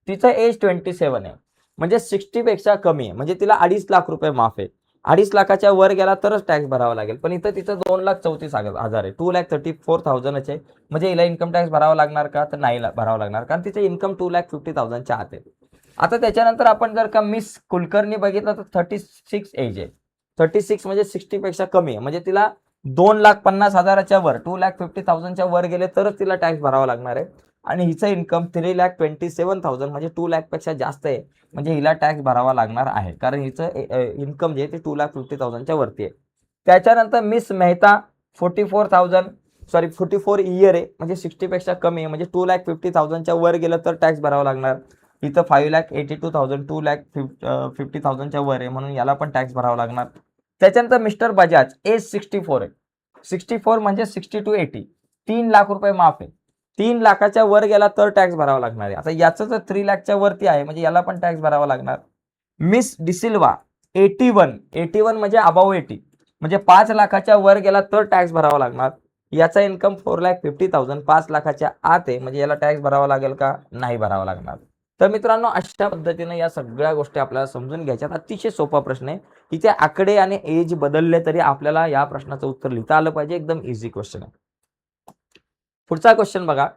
तिचं एज 27 आहे, म्हणजे 60 पेक्षा कमी आहे, म्हणजे तिला 2.5 लाख रुपये माफ आहे. 2.5 लाखाच्या वर गेला तरच टॅक्स भरावा लागेल. पण इथं तिचं 2,34,000 आहे, 2,34,000 आहे. म्हणजे हिला इन्कम टॅक्स भरावा लागणार का, तर नाही भरावा लागणार, कारण तिचं इन्कम 2,50,000 च्या आत आहे. आता त्याच्यानंतर आपण जर का मिस कुलकर्णी बघितलं तर 36 एज आहे. 36 म्हणजे 60 पेक्षा कमी आहे, म्हणजे तिला 2,50,000च्या वर, 2,50,000च्या वर गेले तरच तिला टॅक्स भरावा लागणार आहे. आणि हिचं इन्कम 3,27,000 म्हणजे 2 लाख पेक्षा जास्त आहे, म्हणजे हिला टॅक्स भरावा लागणार आहे, कारण हिचं इन्कम जे आहे ते 2,50,000च्या वरती आहे. त्याच्यानंतर मिस मेहता 44 इयर आहे, म्हणजे 60 पेक्षा कमी आहे, म्हणजे 2,50,000च्या वर गेलं तर टॅक्स भरावा लागणार. इथं 5,82,000, 2,50,000च्या वर आहे, म्हणून याला पण टॅक्स भरावा लागणार. त्याच्यानंतर मिस्टर बजाज एज 64 आहे. 64 म्हणजे 60 to 80, 3 लाख रुपये माफ आहे. 3 लाखाच्या वर गेला तर टॅक्स भरावा लागणार आहे. आता याचं जर 3 लाखच्या वरती आहे, म्हणजे याला पण टॅक्स भरावा लागणार. मिस डिसिल्वा 81 म्हणजे अबाव 80, म्हणजे 5 लाखाच्या वर गेला तर टॅक्स भरावा लागणार. याचा इन्कम 4,50,000, 5 लाखाच्या आत आहे, म्हणजे याला टॅक्स भरावा लागेल का, नाही भरावा लागणार. तर मित्रांनो अशा पद्धतीने या सगळ्या गोष्टी आपल्याला समजून घ्यायच्यात. अतिशय सोपा प्रश्न आहे. इथे आकडे आणि एज बदलले तरी आपल्याला या प्रश्नाचं उत्तर लिहिता आलं पाहिजे. एकदम इझी क्वेश्चन आहे. पुढचा क्वेश्चन बघा.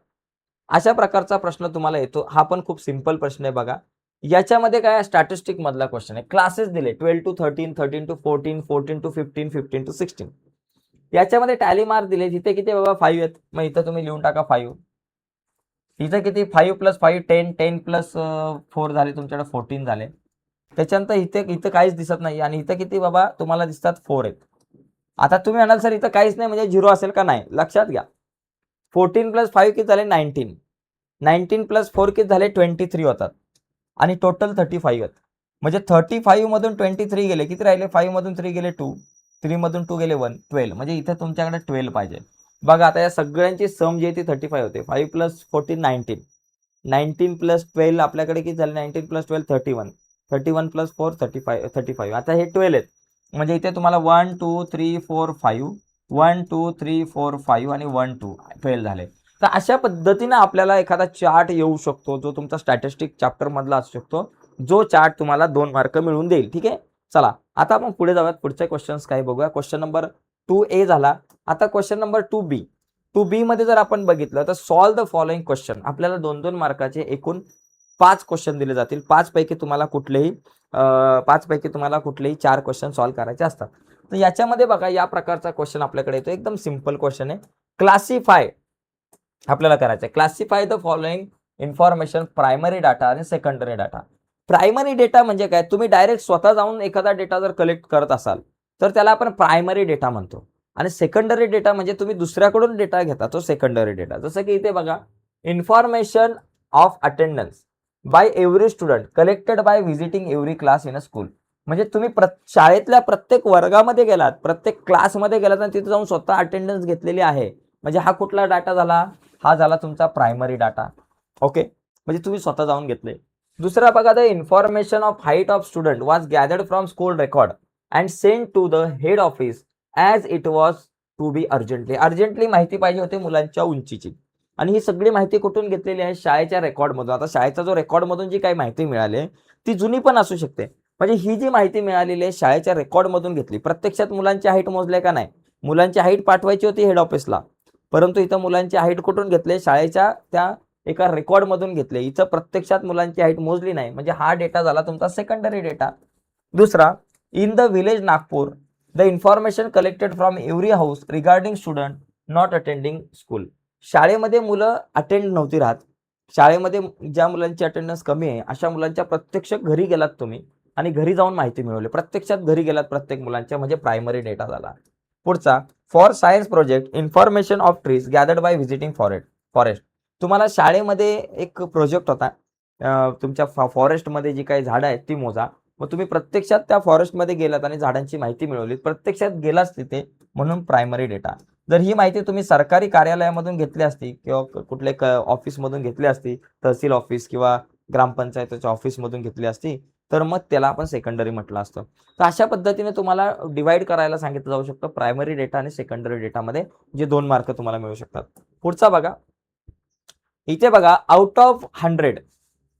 अशा प्रकारचा प्रश्न तुम्हाला येतो. हा पण खूप सिंपल प्रश्न आहे बघा. याच्यामध्ये काय स्टॅटिस्टिक मधला क्वेश्चन आहे. क्लासेस दिले 12 to 13, 13 to 14, 14 to 15, 15 to 16. याच्यामध्ये टॅली मार्क दिले. तिथे किती बाबा 5 आहेत. मग इथं तुम्ही लिहून टाका 5. इथं किती 5 + 5 10, 10 + 4 झाले तुमच्याकडे 14 झाले. त्याच्यानंतर इथं काहीच दिसत नाही आणि इथं किती बाबा तुम्हाला दिसतात 4 आहेत. आता तुम्ही म्हणाल सर इथं काहीच नाही म्हणजे 0 असेल का? नाही. लक्षात घ्या. 14 + 5 किती झाले 19. 19 + 4 किती झाले 23 होतात आणि टोटल 35 आहेत. म्हणजे 35 मधून 23 गेले. किती राहिले? 5 मधून 3 गेले 2. 3 मधून 2 गेले 1. 12. म्हणजे इथे तुमच्याकडे 12 पाहिजे. बघा आता या सगळ्यांची सम जी आहे ती 35 होते. 5 + 14 19. 19 + 12 आपल्याकडे किती झाले? 19 + 12 31. 31 + 4 35. आता हे 12 आहेत. म्हणजे इथे तुम्हाला 1 2 3 4 5 1 2 3 4 5 आणि 1 2 12 झाले. तर अशा पद्धतीने आपल्याला एखादा चार्ट येऊ शकतो जो तुमचा स्टॅटिस्टिक चॅप्टर मधला असू शकतो. जो चार्ट तुम्हाला 2 मार्क मिळवून देईल. ठीक आहे. चला आता आपण पुढे जाऊयात. पुढचे क्वेश्चन्स काय बघूया. क्वेश्चन नंबर 2A झाला. आता क्वेश्चन नंबर 2B. 2B मध्ये जर आपण बघितलं तर सॉल्व द फॉलोइंग क्वेश्चन. आपल्याला 2-2 मार्काचे एकूण 5 क्वेश्चन दिले जातील. 5 पैकी तुम्हाला कुठलेही 4 क्वेश्चन सॉल्व करायचे असतात. तर याच्यामध्ये बघा या प्रकारचा क्वेश्चन आपल्याकडे येतो. एकदम सिंपल क्वेश्चन आहे. क्लासिफाय आपल्याला करायचं आहे. Classify the following information primary data आणि सेकंडरी डाटा. प्रायमरी डेटा म्हणजे काय? तुम्ही डायरेक्ट स्वतः जाऊन एखादा डेटा जर कलेक्ट करत असाल तर त्याला आपण प्रायमरी डेटा म्हणतो. आणि सेकंडरी डेटा म्हणजे तुम्ही दुसऱ्याकडून डेटा घेता तो सेकंडरी डेटा. जसं की इथे बघा information of attendance by every student collected by visiting every class in a school. म्हणजे तुम्ही शाळेतल्या प्रत्येक वर्गामध्ये गेलात, प्रत्येक क्लासमध्ये गेलात आणि तिथे जाऊन स्वतः अटेंडन्स घेतलेली आहे. म्हणजे हा कुठला डाटा झाला? हा झाला तुमचा प्रायमरी डाटा. ओके. म्हणजे तुम्ही स्वतः जाऊन घेतले. दुसरा बघा the information of height of student was gathered from school record and send to the head office as it was to be urgently. Urgently माहिती पाहिजे होती मुलांच्या उंचीची. आणि ही सगळी माहिती कुठून घेतलेली आहे? शाळेच्या रेकॉर्डमधून. आता शाळेचा जो रेकॉर्डमधून जी काही माहिती मिळाली ती जुनी पण असू शकते. म्हणजे ही जी माहिती मिळालेली आहे शाळेच्या रेकॉर्डमधून घेतली. प्रत्यक्षात मुलांची हाईट मोजले का नाही? मुलांची हाईट पाठवायची होती हेड ऑफिसला. परंतु इथं मुलांची हाईट कुठून घेतले? शाळेच्या त्या एका रेकॉर्डमधून घेतले. इथं प्रत्यक्षात मुलांची हाईट मोजली नाही. म्हणजे हा डेटा झाला तुमचा सेकंडरी डेटा. दुसरा in the village Nagpur the information collected from every house regarding student not attending school. शाळेमध्ये मुलं अटेंड नव्हती राहत. शाळेमध्ये ज्या मुलांची अटेंडन्स कमी आहे अशा मुलांच्या प्रत्यक्ष घरी गेलात तुम्ही आणि घरी जाऊन माहिती मिळवली. प्रत्यक्षात घरी गेलात प्रत्येक मुलांच्या. म्हणजे प्रायमरी डेटा झाला. पुढचा for science project information of trees gathered by visiting forest. तुम्हाला शाळेमध्ये एक प्रोजेक्ट होता. तुमच्या फॉरेस्टमध्ये जी काही झाडं आहेत ती मोजा. मग तुम्ही प्रत्यक्षात त्या फॉरेस्टमध्ये गेलात आणि झाडांची माहिती मिळवली. प्रत्यक्षात गेलाच तिथे म्हणून प्रायमरी डेटा. जर ही माहिती तुम्ही सरकारी कार्यालयामधून घेतली असती किंवा कुठले ऑफिसमधून घेतली असती, तहसील ऑफिस किंवा ग्रामपंचायतीच्या ऑफिसमधून घेतली असती, तर मग त्याला आपण सेकंडरी म्हटलं असतं. तर अशा पद्धतीने तुम्हाला डिवाइड करायला सांगितलं जाऊ शकतं प्रायमरी डेटा आणि सेकंडरी डेटामध्ये, जे 2 मार्क तुम्हाला मिळू शकतात. पुढचा बघा. इथे बघा out of 100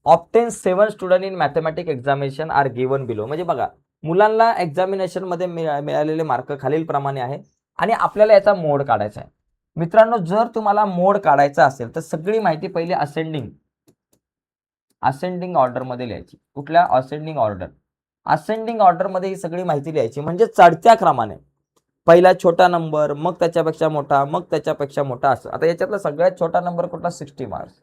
obtain 7 student in mathematics examination are given below. म्हणजे बघा मुलांना एक्झामिनेशन मध्ये मिळालेले मार्क खालील प्रमाणे आहे आणि आपल्याला याचा मोड काढायचा आहे. मित्रांनो जर तुम्हाला मोड काढायचा असेल तर सगळी माहिती पहिले असेंडिंग ऑर्डर मध्ये लिहायची. कुठल्या? असेंडिंग ऑर्डर मध्ये ही सगळी माहिती लिहायची. म्हणजे चढत्या क्रमाने पहिला छोटा नंबर, मग त्याच्यापेक्षा मोठा, मग त्याच्यापेक्षा मोठा असं. आता याच्यातला सगळ्यात छोटा नंबर कुठला? 60 मार्क्स.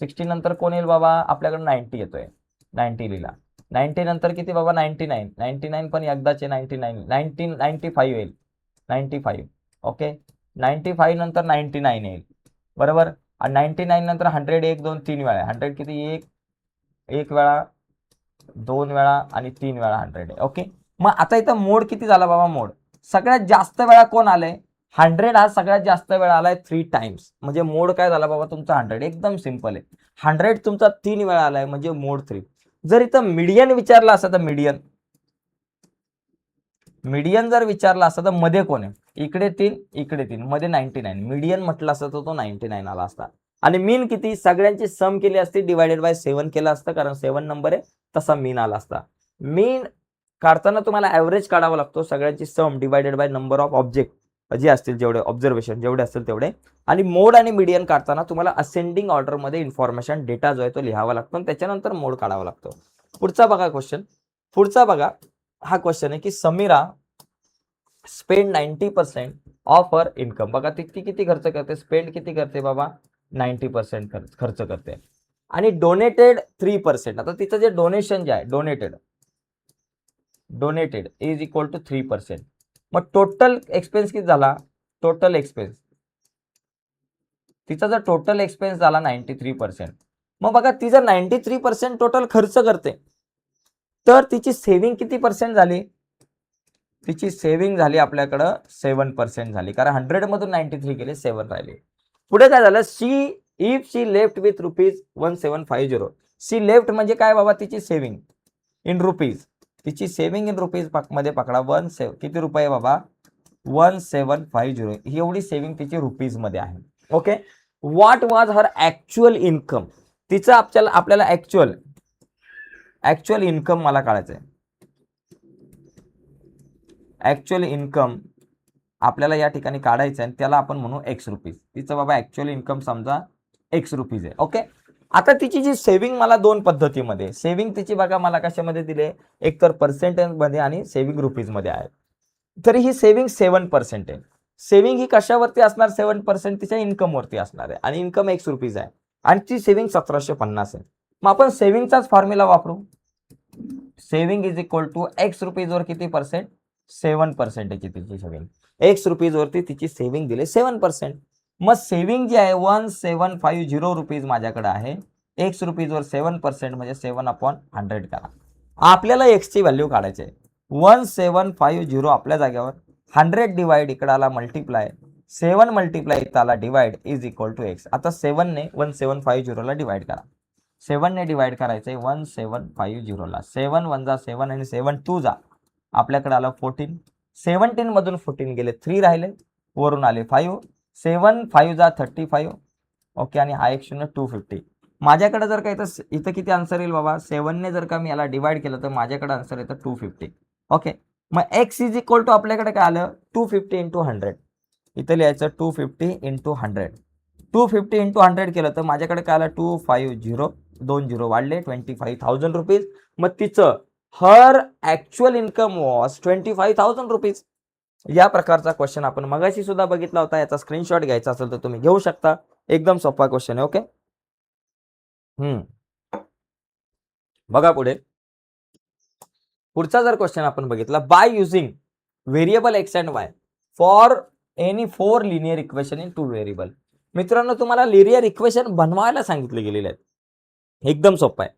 60 नंतर कोण येईल बाबा? आपल्याकडे 90 येतोय. 90 लिहिला. 90 नंतर किती बाबा? 99. 99 पण एकदाचे 99. 95 येईल. 95. ओके. 95 नंतर 99 येईल. बरोबर. आणि 99 नंतर 100 1 2 3 वेळा. 100 किती? एक वेळा, 2 वेळा आणि 3 वेळा 100 आहे. ओके. मग आता इथं मोड किती झाला बाबा? मोड सगळ्यात जास्त वेळा कोण आलंय? 100 हा सगळ्यात जास्त वेळा आलाय 3 टाइम्स. म्हणजे मोड काय झाला बाबा तुमचा? 100. एकदम सिंपल आहे. 100 तुमचा 3 वेळा आलाय म्हणजे मोड 3. जर इथं मीडियन विचारला असता तर मीडियन जर विचारला असता तर मध्ये कोण आहे? इकडे 3 इकडे 3 मध्ये 99. मीडियन म्हटलं असतं तर तो 99 आला असता. आणि मीन किती, सगळ्यांची सम केली असती डिवायडेड बाय 7 केलं असतं, कारण 7 नंबर आहे तसा मीन आला असता. मीन काढताना तुम्हाला ॲव्हरेज काढावा लागतो, सगळ्यांची sum divided by number of object जे असतील, जेवढे ऑब्झर्वेशन जेवढे असतील तेवढे. आणि मोड आणि मीडियन काढताना तुम्हाला असेंडिंग ऑर्डरमध्ये इन्फॉर्मेशन डेटा जो आहे तो लिहावा लागतो आणि त्याच्यानंतर मोड काढावा लागतो. पुढचा बघा क्वेश्चन. पुढचा बघा हा क्वेश्चन आहे की Samira spend 90% of her income. बघा ती किती खर्च करते, स्पेंड किती करते बाबा, 90% खर्च करते. आणि डोनेटेड 3%. आता तिचं जे डोनेशन जे आहे डोनेटेड इज इक्वल टू 3%. मग टोटल एक्सपेन्स किती झाला, टोटल एक्सपेन्स तिचा जर टोटल एक्सपेन्स झाला 93%. मग बघा ती जर 93% टोटल खर्च करते तर तिची सेव्हिंग किती पर्सेंट झाली, तिची सेव्हिंग झाली आपल्याकडं 7% झाली, कारण 100 मधून 93 गेले, 7 राहिले. पुढे काय झालं, if she left with ₹1750. She left म्हणजे काय बाबा, तिची सेव्हिंग इन रुपीज, तिची सेव्हिंग इन रुपीज मध्ये पकडा किती रुपये बाबा, 1750. ही एवढी सेव्हिंग तिची रुपीज मध्ये आहे. Okay, what was her actual income. तिचं आपल्याला ऍक्च्युअल इन्कम मला काढायचं आहे. ऍक्च्युअल इन्कम आपल्याला या ठिकाणी काढायचं आहे, त्याला आपण म्हणू एक्स रुपीज. तिचं बाबा ऍक्च्युअल इन्कम समजा एक्स रुपीज आहे. ओके, आता तिची जी सेव्हिंग मला दोन पद्धतीमध्ये, सेव्हिंग तिची बघा मला कशामध्ये दिले, एक तर पर्सेंटेज मध्ये आणि सेव्हिंग रुपीज मध्ये आहे. तरी ही सेव्हिंग 7% आहे. सेव्हिंग ही कशावरती असणार, 7% तिच्या इन्कम वरती असणार आहे, आणि इन्कम एक्स रुपीज आहे, आणि ती सेव्हिंग 1750 आहे. मग आपण सेव्हिंगचाच फॉर्म्युला वापरू. Saving is equal to x rupees वर किती पर्सेंट, 7% तिची सेव्हिंग. एक्स रुपीज वरती तिची सेव्हिंग दिली 7%. मग सेव्हिंग जी आहे 1750 रुपीज माझ्याकडे आहे, एक्स रुपीज वर 7% म्हणजे 7/100 करा. आपल्याला एक्स ची व्हॅल्यू काढायची आहे. 1750 आपल्या जागेवर 100 डिवाइड इकडे आला मल्टिप्लाय, 7 मल्टिप्लाय इथं आला divide is equal to x. आता 7 ने 1750 ला डिवाइड करा. 7 ने डिवाइड करायचंय 1750 ला. 7 1 जा 7 आणि 7 2 जा, आपल्याकडे आलं 14. 17 मधून 14 गेले, 3 राहिले, वरून आले 5. 7 5 जा 35. ओके, आणि हा एक 0 250. माझ्याकडे जर का इथं किती आन्सर येईल बाबा, 7 ने जर का मी याला डिवाइड केलं तर माझ्याकडे आन्सर येतं 250. ओके, मग एक्स इज इक्वल टू आपल्याकडे काय आलं, 250 इंटू 100. इथं लिहायचं 250 इंटू 100. 250 इंटू 100 केलं तर माझ्याकडे काय आलं, 250, 2 0 वाढले, 25,000 रुपीज. मग तिचं हर ऍक्च्युअल इन्कम वॉज 25,000 रुपीज. या प्रकारचा क्वेश्चन आपण मगाशी सुद्धा बघितला होता. याचा स्क्रीनशॉट घ्यायचा असेल तर तुम्ही घेऊ शकता. एकदम सोपा क्वेश्चन आहे. ओके, बघा पुढचा जर क्वेश्चन आपण बघितला, by using variable x and Y for any 4 linear equation in 2 variable. मित्रांनो, तुम्हाला लिनियर इक्वेशन बनवायला सांगितले गेलेले आहेत. एकदम सोपं आहे.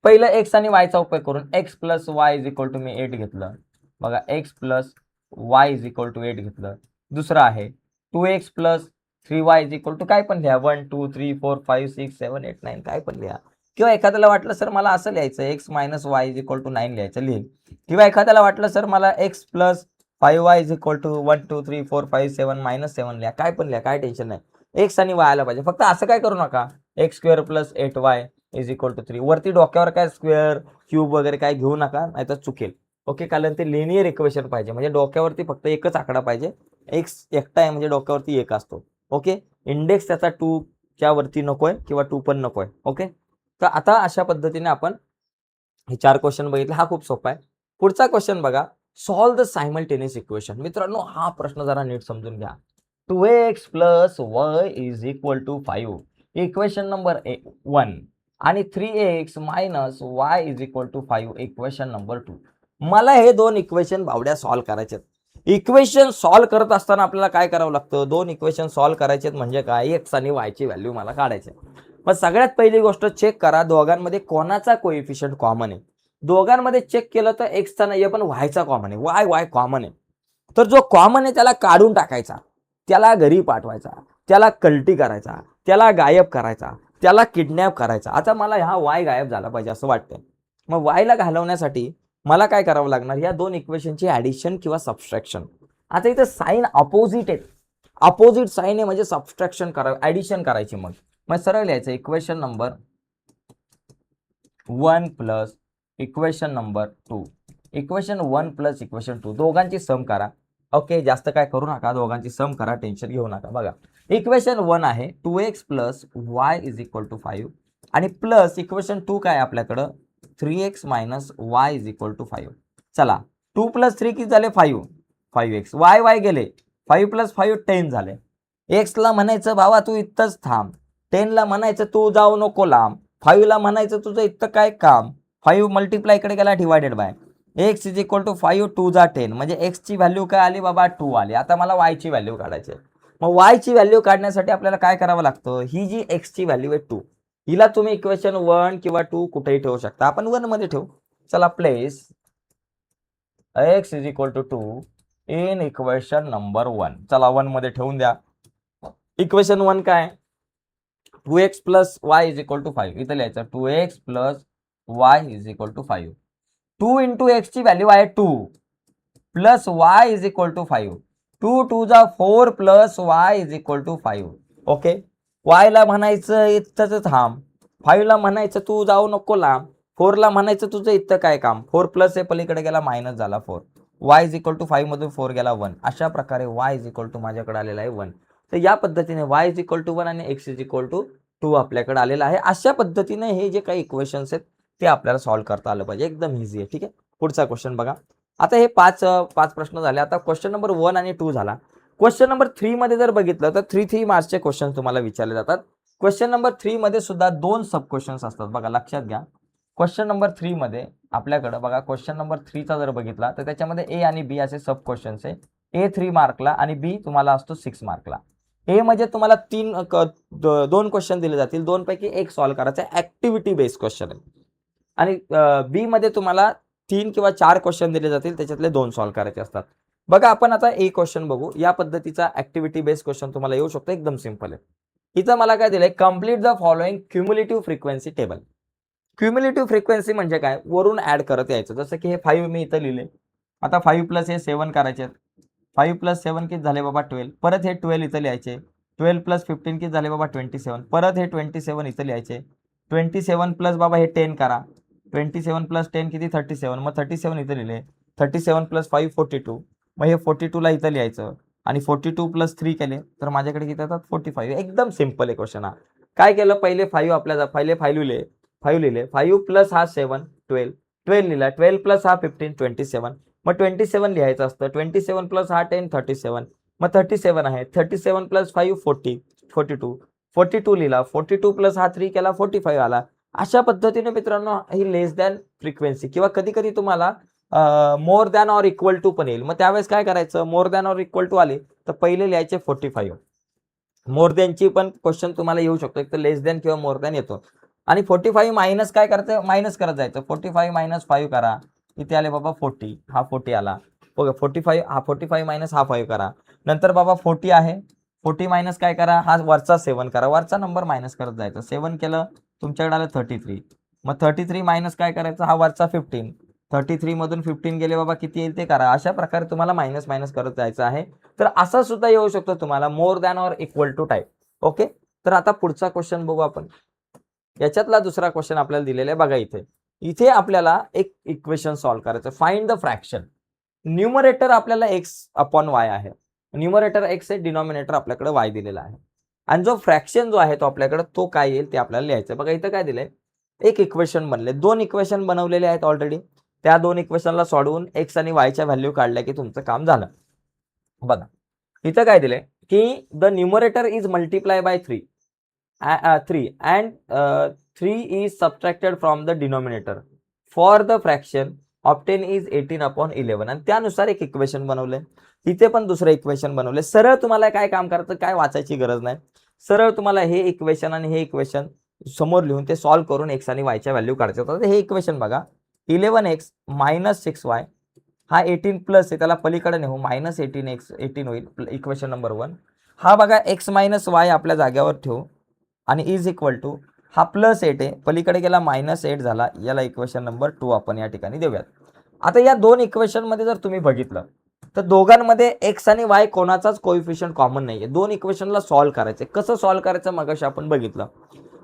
पहिलं एक्स आणि वायचा उपयोग करून x plus y is equal to मी 8 घेतलं. बघा, x plus y is equal to 8 घेतलं. दुसरं आहे 2x plus 3y is equal to काय पण लिहा, 1 2 3 4 5 6 7 8 9 काय पण लिहा. किंवा एखाद्याला वाटलं सर मला असं लिहायचं x minus y is equal to 9 लिहायचं, लिहिल. किंवा एखाद्याला वाटलं सर मला x plus 5y is equal to 1 2 3 4 5 7 minus 7 लिहा, काय पण लिहा, काय टेन्शन नाही. एक्स आणि वाय आला पाहिजे. फक्त असं काय करू नका, x square plus 8y is equal to 3. वरती डोक्यावर काय स्क्वेअर क्यूब वगैरे काय घेऊ नका, नाही तर चुकेल. ओके, कारण ते लिनियर इक्वेशन पाहिजे, म्हणजे डोक्यावरती फक्त एकच आकडा पाहिजे. एक्स एकटा आहे म्हणजे डोक्यावरती एक असतो. ओके, इंडेक्स त्याचा 2 च्या वरती नकोय किंवा 2 पण नकोय. ओके, तर आता अशा पद्धतीने आपण हे 4 क्वेश्चन बघितले. हा खूप सोपा आहे. पुढचा क्वेश्चन बघा, सॉल्व द सायमल्टेनियस इक्वेशन. मित्रांनो, हा प्रश्न जरा नीट समजून घ्या. 2x plus y is equal to 5 equation number 1 आणि 3x minus y is equal to 5 equation number 2. मला हे दोन इक्वेशन बावड्या सॉल्व करायचे. इक्वेशन सॉल्व करत असताना आपल्याला काय करावं लागतं, दोन इक्वेशन सॉल्व करायचे म्हणजे काय, एक्स आणि वाय ची व्हॅल्यू मला काढायची. मग सगळ्यात पहिली गोष्ट चेक करा दोघांमध्ये कोणाचा कोएफिशियंट कॉमन आहे. दोघांमध्ये चेक केलं तर एक्सचा नाही पण वायचा कॉमन आहे. वाय कॉमन आहे, तर जो कॉमन आहे त्याला काढून टाकायचा, त्याला घरी पाठवायचा, त्याला कल्टी करायचा, त्याला गायब करायचा, त्याला किडनॅप करायचा. आता मला हा वाय गायब झाला पाहिजे असं वाटतंय. मग वायला घालवण्यासाठी मला काय करावं लागणार, या दोन इक्वेशनची ऍडिशन किंवा सबट्रॅक्शन. आता इथं साइन अपोजिट आहेत, अपोजिट साइन आहे म्हणजे सबट्रॅक्शन करावं, ऍडिशन करायची. मग मग सरळ लिहायचं equation number 1 plus equation number 2. Equation 1 plus equation 2 दोघांची सम करा. ओके, जास्त काय करू नका, दोघांची सम करा, टेन्शन घेऊ नका. बघा इक्वेशन 1 आहे 2x plus y is equal to 5 आणि प्लस इक्वेशन 2 काय आपल्याकडं 3x minus y is equal to 5. चला 2 प्लस 3 किती झाले 5, 5x. वाय वाय गेले 5 प्लस 5 10 झाले. एक्सला म्हणायचं भावा तू इथंच थांब, 10ला म्हणायचं तू जाऊ नको लांब, 5ला म्हणायचं तुझं इथं काय काम. 5 मल्टिप्लाय इकडे गेला divided by x is equal to 5 2 जा 10 म्हणजे एक्सची व्हॅल्यू काय आली बाबा 2 आली. आता मला वायची व्हॅल्यू काढायची आहे. मग वायची व्हॅल्यू काढण्यासाठी आपल्याला काय करावं लागतं, ही जी एक्सची व्हॅल्यू आहे 2 हिला तुम्ही इक्वेशन 1 किंवा 2 कुठेही ठेवू शकता. आपण 1 मध्ये ठेवू. चला place x is equal to 2 in equation number 1. चला 1 मध्ये ठेवून द्या. इक्वेशन 1 काय 2x plus y is equal to 5. इथं लिहायचं 2x plus y is equal to 5. 2 into x ची व्हॅल्यू आहे 2 plus y is equal to 5. 2 2 जा 4 plus y is equal to 5. Okay, वायला म्हणायचं इथंच थांब, 5ला म्हणायचं तू जाऊ नको लांब, 4ला म्हणायचं तुझं इथं काय काम. 4 प्लस हे पलीकडे गेला मायनस झाला 4. वाय इज इक्वल टू 5 मधून 4 गेला 1. अशा प्रकारे वाय इज इक्वल टू माझ्याकडे आलेला आहे 1. तर या पद्धतीने वाय इज इक्वल टू 1 आणि एक्स इज इक्वल टू 2 आपल्याकडे आलेला आहे. अशा पद्धतीने हे जे काही इक्वेशन्स आहेत ते आपल्याला सॉल्व्ह करता आलं पाहिजे. एकदम इझी आहे. ठीक आहे, पुढचा क्वेश्चन बघा. आता हे पाच प्रश्न झाले. आता क्वेश्चन नंबर 1 आणि 2 झाला. क्वेश्चन नंबर 3 मध्ये जर बघितलं तर 3 मार्क्सचे क्वेश्चन तुम्हाला विचारले जातात. क्वेश्चन नंबर 3 मध्ये सुद्धा 2 सब क्वेश्चन्स असतात. बघा लक्षात घ्या, क्वेश्चन नंबर 3 मध्ये आपल्याकडे बघा क्वेश्चन नंबर 3 चा जर बघितला तर त्याच्यामध्ये ए आणि बी असे सब क्वेश्चन्स आहे. ए 3 मार्कला आणि बी तुम्हाला असतो 6 मार्कला. ए म्हणजे तुम्हाला 2 क्वेश्चन दिले जातील, 2 पैकी एक सॉल्व्ह करायचा आहे, ऍक्टिव्हिटी बेस्ड क्वेश्चन आहे. आणि बी मध्ये तुम्हाला 3 किंवा 4 क्वेश्चन दिले जातील, त्याच्यातले 2 सॉल्व्ह करायचे असतात. बघा आपण आता ए क्वेश्चन बघू. या पद्धतीचा ऍक्टिव्हिटी बेस्ड क्वेश्चन तुम्हाला येऊ शकतो. एकदम सिंपल आहे. इथं मला काय दिलंय, complete the following cumulative frequency table. Cumulative frequency म्हणजे काय, वरून ऍड करत यायचं. जसं की हे 5 मी इथं लिहिले. आता 5 प्लस हे 7 करायचे आहेत. 5 प्लस 7 किती झाले बाबा 12. परत हे 12 इथं लिहायचे. 12 प्लस 15 किती झाले बाबा 27. परत हे 27 इथं लिहायचे. 27 प्लस बाबा हे 10 करा. 27 प्लस 10 किती 37. मग 37 इथं लिहिले. 37 प्लस 5 42. मग हे 42 ला इथं लिहायचं आणि 42 प्लस 3 केले तर माझ्याकडे किती येतात 45. एकदम सिंपल आहे क्वेश्चन हा. काय केलं, पहिले 5 आपल्या पहिले 5 लिहिले. 5 लिहिले. 5 प्लस हा 7 12. 12 लिहिला. 12 प्लस हा 15 27. मग 27 लिहायचं असतं. 27 प्लस हा 10 37. मग 37 आहे. 37 प्लस 5 40 42. 42 लिहिला. 42 प्लस हा 3 केला 45 आला. अशा पद्धतीने मित्रांनो ही लेस दॅन फ्रिक्वेन्सी किंवा कधी कधी तुम्हाला more than or equal to पण येईल. मग त्यावेळेस काय करायचं, more than or equal to आले तर पहिले लिहायचे 45. मोर दॅनची पण क्वेश्चन तुम्हाला येऊ शकतो. एक तर लेस दॅन किंवा मोर दॅन येतो. आणि 45 मायनस काय करायचं, मायनस करत जायचं. 45 मायनस 5 करा. इथे आले बाबा 40. हा 40 आला. बघा 45 हा 45 मायनस हा 5 करा. नंतर बाबा 40 आहे. 40 मायनस काय करा, हा वरचा 7 करा. वरचा नंबर मायनस करत जायचं. 7 केलं तुमच्याकडे आलं 33. मग 33 मायनस काय करायचं, हा वरचा 15. 33 मधून 15 गेले बाबा किती येईल ते करा. अशा प्रकारे तुम्हाला मायनस मायनस करत जायचं आहे. तर असा सुद्धा येऊ शकतो तुम्हाला more than or equal to type. Okay, तर आता पुढचा क्वेश्चन बघू आपण. याच्यातला दुसरा क्वेश्चन आपल्याला दिलेला आहे. बघा इथे इथे आपल्याला एक इक्वेशन सॉल्व्ह करायचं. Find the fraction. न्यूमरेटर आपल्याला एक्स अपॉन वाय आहे. न्यूमरेटर एक्स आहे, डिनॉमिनेटर आपल्याकडे वाय दिलेला आहे. आणि जो फ्रॅक्शन जो आहे तो आपल्याकडे तो काय येईल ते आपल्याला लिहायचं. बघा इथं काय दिलंय, एक इक्वेशन बनले. 2 इक्वेशन बनवलेले आहेत ऑलरेडी. त्या 2 इक्वेशनला सोडवून एक्स आणि वायच्या व्हॅल्यू काढल्या की तुमचं काम झालं. बघा इथं काय दिलंय की the numerator is multiply by 3 and 3 is subtracted from the denominator for the fraction obtain is 18 upon 11. आणि त्यानुसार एक इक्वेशन बनवले. इथे पण दुसरं इक्वेशन बनवले. सरळ तुम्हाला काय काम करायचं, काय वाचायची गरज नाही. सरळ तुम्हाला हे इक्वेशन आणि हे इक्वेशन समोर लिहून ते सॉल्व्ह करून एक्स आणि वायच्या व्हॅल्यू काढायचे होतात. हे इक्वेशन बघा 11x मायनस 6y हा 18 प्लस आहे, त्याला पलीकडे नेऊ मायनस 18x 18 होईल. Equation number 1. हा बघा x मायनस वाय आपल्या जाग्यावर ठेवू आणि इज इक्वल टू हा प्लस 8 आहे, पलीकडे गेला मायनस 8 झाला. याला इक्वेशन नंबर 2 आपण या ठिकाणी देऊयात. आता या 2 इक्वेशन मध्ये जर तुम्ही बघितलं तर दोघांमध्ये एक्स आणि वाय कोणाचाच कोइफिशियंट कॉमन नाहीये. दोन इक्वेशनला सॉल्व्ह करायचे. कसं सॉल्व्ह करायचं मगाशी आपण बघितलं.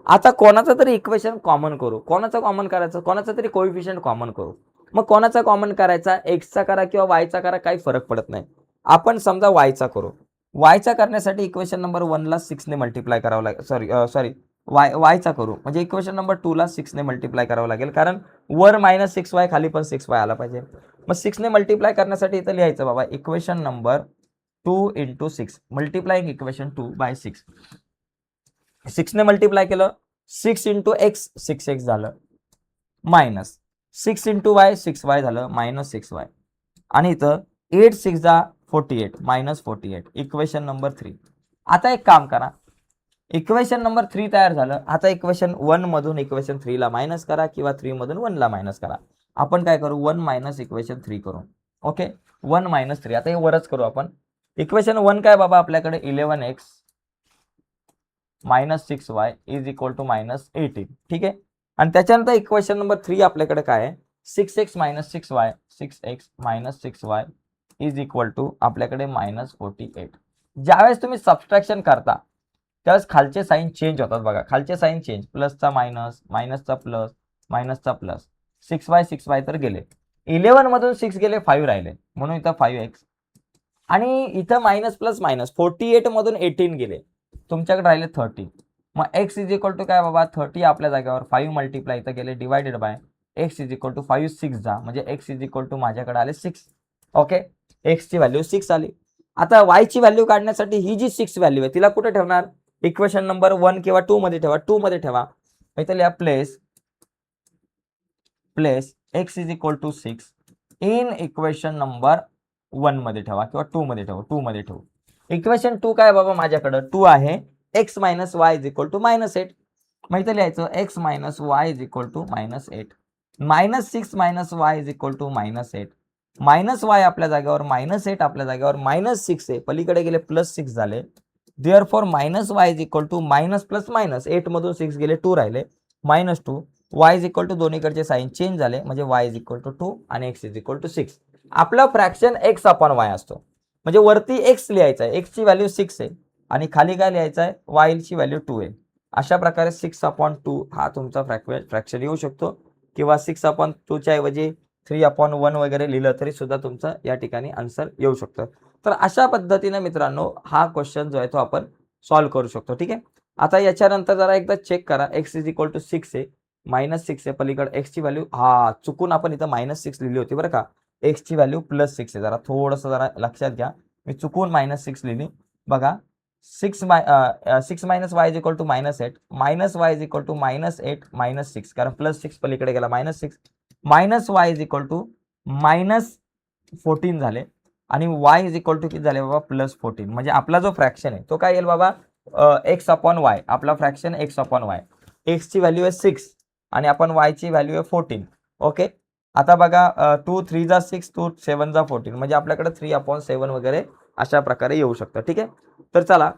आता कोणाचं तरी इक्वेशन कॉमन करू. कोणाचं कॉमन करायचं? कोणाचं तरी कोइफिशियंट कॉमन करू. मग कोणाचा कॉमन करायचा? एक्सचा करा किंवा वायचा करा, काही फरक पडत नाही. आपण समजा वायचा करू. वायचा करण्यासाठी इक्वेशन नंबर 1 ला 6 ने मल्टिप्लाय करावं लागेल. सॉरी वायचा करू म्हणजे इक्वेशन नंबर 2 ला 6 ने मल्टिप्लाय करावं लागेल, कारण वर -6y खाली पण 6y आला पाहिजे. मग 6 ने मल्टिप्लाय करण्यासाठी इथं लिहायचं बाबा equation number 2 × 6 multiplying equation 2 by 6. 6 ने मल्टिप्लाय केलं 6 × x 6x झालं, मायनस 6 × y 6y झालं, -6y. आणि इथं 8 6 जा 48 -48 इक्वेशन नंबर 3. आता एक काम करा, इक्वेशन नंबर 3 तयार झालं. आता इक्वेशन 1 मधून इक्वेशन 3 ला मायनस करा किंवा 3 मधून 1 ला मायनस करा. आपण काय करू? 1 मायनस इक्वेशन 3 करू. ओके, 1 - 3. आता हे वरच करू आपण. इक्वेशन 1 काय बाबा आपल्याकडे 11x -6y is equal to -18. ठीक आहे. आणि त्याच्यानंतर इक्वेशन नंबर 3 आपल्याकडे काय आहे? 6x - 6y 6x - 6y is equal to आपल्याकडे -48. ज्यावेळेस तुम्ही सबस्ट्रॅक्शन करता त्यावेळेस खालचे साईन चेंज होतात बघा. खालचे साईन चेंज, प्लसचा मायनस, मायनसचा प्लस, मायनसचा प्लस. 6y तर गेले. 11 मधून 6 गेले, 5 राहिले, म्हणून इथं 5x. आणि इथं मायनस प्लस मायनस 48 मधून 18 गेले, तुमच्याकडे राहिले 30. मग x इज इक्वल टू काय बाबा? 30 आपल्या जागेवर 5 मल्टिप्लाय इथं गेले, divided by x is equal to 5 6 जा म्हणजे x इज इक्वल टू माझ्याकडे आले 6. ओके, x ची व्हॅल्यू 6 आली. आता y ची व्हॅल्यू काढण्यासाठी ही जी 6 व्हॅल्यू आहे तिला कुठे ठेवणार? इक्वेशन नंबर 1 किंवा 2 मध्ये ठेवा. 2 मध्ये ठेवा. इथं लिहा place x is equal to 6 in equation number 1 मध्ये ठेवा किंवा 2 मध्ये ठेवा. 2 मध्ये ठेवू. इक्वेशन 2 काय बाबा माझ्याकडे? 2 आहे x - y is equal to -8. मग इथं लिहायचं x - y is equal to -8. -6 - y is equal to -8. -y आपल्या जागेवर, -8 आपल्या जागेवर, -6 आहे, पलीकडे गेले +6 झाले. Therefore -y is equal to minus plus minus, 8 मधून 6 गेले, 2 राहिले, -2. y इज इक्वल टू दोन्हीकडचे साईन चेंज झाले म्हणजे y इज इक्वल टू 2 आणि x इज इक्वल टू 6. आपला फ्रॅक्शन x अपॉन y असतो. म्हणजे वरती x लिहायचा आहे, x ची व्हॅल्यू 6 आहे आणि खाली काय लिहायचं आहे? y ची व्हॅल्यू 2 आहे. अशा प्रकारे 6/2 हा तुमचा फ्रॅक्शन येऊ शकतो किंवा 6/2 च्या ऐवजी 3/1 वगैरे लिहिलं तरी सुद्धा तुमचं या ठिकाणी आन्सर येऊ शकतं. तर अशा पद्धतीने मित्रांनो हा क्वेश्चन जो आहे तो आपण सॉल्व्ह करू शकतो. ठीक आहे. आता याच्यानंतर जरा एकदा चेक करा. x इज इक्वल टू 6 आहे, -6 आहे, पलीकडे x ची व्हॅल्यू चुकून आपण इथं -6 लिहिली होती बरं का. x ची व्हॅल्यू +6 आहे. जरा थोडंसं जरा लक्षात घ्या. मी चुकून -6 लिहिली बघा. 6 y is equal to -8, -y is equal to -8 -6, कारण +6 पलीकडे गेला -6, -y इज इक्वल टू -14 झाले आणि y इज इक्वल टू किती झाले बाबा? +14. म्हणजे आपला जो फ्रॅक्शन आहे तो काय येईल बाबा? x/y. आपला फ्रॅक्शन x/y. x ची व्हॅल्यू आहे 6 आणि आपण y ची व्हॅल्यू आहे 14. ओके, आता बघा 2 3 जा 6, 2 7 जा 14, म्हणजे आपल्याकडे 3/7 वगैरे अशा प्रकारे येऊ शकतं. ठीक आहे. तर चला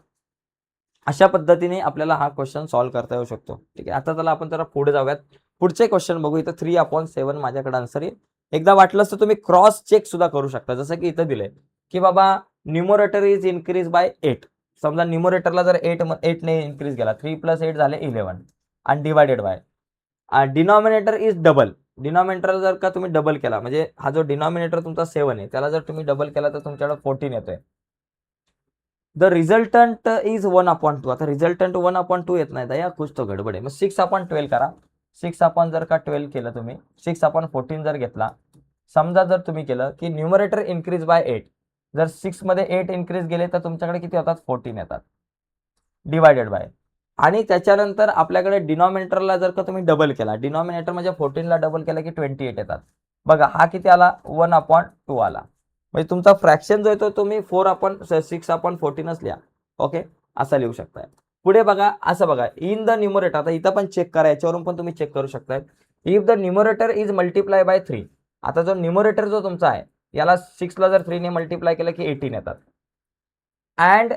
अशा पद्धतीने आपल्याला हा क्वेश्चन सॉल्व्ह करता येऊ शकतो. ठीक आहे. आता चला आपण जरा पुढे जाऊयात. पुढचे क्वेश्चन बघू. इथं 3/7 माझ्याकडे आन्सर येईल. एकदा वाटलंच तर तुम्ही क्रॉस चेक सुद्धा करू शकता. जसं की इथं दिलंय की बाबा न्यूमरेटर इज इन्क्रीज बाय 8. समजा न्यूमरेटरला जर 8 ने इन्क्रीज केला, 3 + 8 झाले 11 आणि divided by denominator is double. Denominator जर का तुम्ही डबल केला म्हणजे हा जो डिनॉमिनेटर तुमचा 7 आहे त्याला जर तुम्ही डबल केला तर तुमच्याकडे 14 येतोय. The resultant is 1/2. आता रिझल्टंट 1/2 येत नाही या कुछ तो गडबड आहे. मग 6/12 करा. 6 जर का 12 केलं तुम्ही, 6/14 जर घेतला, समजा जर तुम्ही केलं की न्यूमरेटर इन्क्रीज बाय 8, जर 6 मध्ये 8 इन्क्रीज गेले तर तुमच्याकडे किती होतात? 14 येतात, डिवायडेड बाय. आणि त्याच्यानंतर आपल्याकडे डिनॉमिनेटरला जर का तुम्ही डबल केला, डिनॉमिनेटर म्हणजे 14 ला डबल केला की 28 येतात. बघा हा किती आला? 1/2 आला. म्हणजे तुमचा फ्रॅक्शन जो येतो तुम्ही 6/14च लिहा. ओके, असा लिहू शकताय. पुढे बघा, असं बघा इन द न्यूमरेटर. आता इथं पण चेक करा, याच्यावरून पण तुम्ही चेक करू शकताय. If the numerator is multiply by 3. आता जो न्यूमरेटर जो तुमचा आहे याला 6 ला जर 3 ने मल्टिप्लाय केलं की 18 येतात. And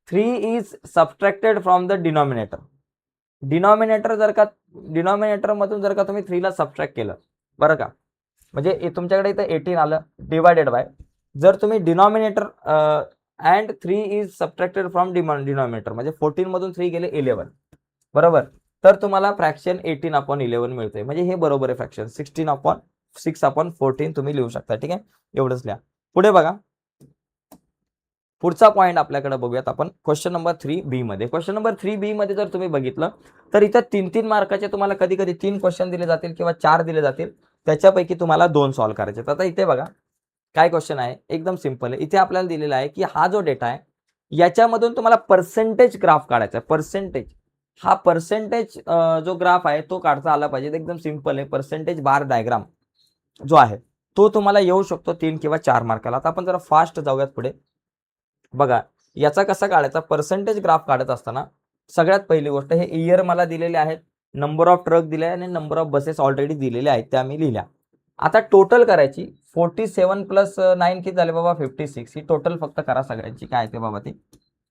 3 is subtracted from the denominator. Denominator मधून जर का तुम्ही 3 ला सबट्रॅक्ट केलं बरं का, म्हणजे तुमच्याकडे इथं 18 आलं, डिवायडेड बाय जर तुम्ही denominator and 3 is subtracted from denominator म्हणजे 14 मधून 3 गेले 11, बरोबर, तर तुम्हाला फ्रॅक्शन 18/11 मिळते. म्हणजे हे बरोबर आहे फ्रॅक्शन 16/6/14 तुम्ही लिहू शकता. ठीक आहे, एवढंच लिहा. पुढे बघा, पुढचा पॉईंट आपल्याकडे बघूयात आपण क्वेश्चन नंबर 3B मध्ये. क्वेश्चन नंबर 3B मध्ये जर तुम्ही बघितलं तर इथं 3-3 मार्काचे तुम्हाला कधी कधी 3 क्वेश्चन दिले जातील किंवा 4 दिले जातील, त्याच्यापैकी तुम्हाला 2 सॉल्व्ह करायचे. आता इथे बघा काय क्वेश्चन आहे, एकदम सिंपल आहे. इथे आपल्याला दिलेला आहे की हा जो डेटा आहे याच्यामधून तुम्हाला पर्सेंटेज ग्राफ काढायचा आहे. पर्सेंटेज, हा पर्सेंटेज जो ग्राफ आहे तो काढता आला पाहिजे. एकदम सिंपल आहे. पर्सेंटेज बार डायग्राम जो आहे तो तुम्हाला येऊ शकतो 3 किंवा 4 मार्काला. आता आपण जरा फास्ट जाऊयात पुढे. बघा याचा कसा काढायचा, पर्सेंटेज ग्राफ काढत असताना सगळ्यात पहिली गोष्ट, हे इयर मला दिलेले आहेत, नंबर ऑफ ट्रक दिले आणि नंबर ऑफ बसेस ऑलरेडी दिलेले आहेत त्या मी लिहिल्या. आता टोटल करायची. 47 प्लस 9 किती झाले बाबा, 56. ही टोटल फक्त करा सगळ्यांची, काय ते बाबा ती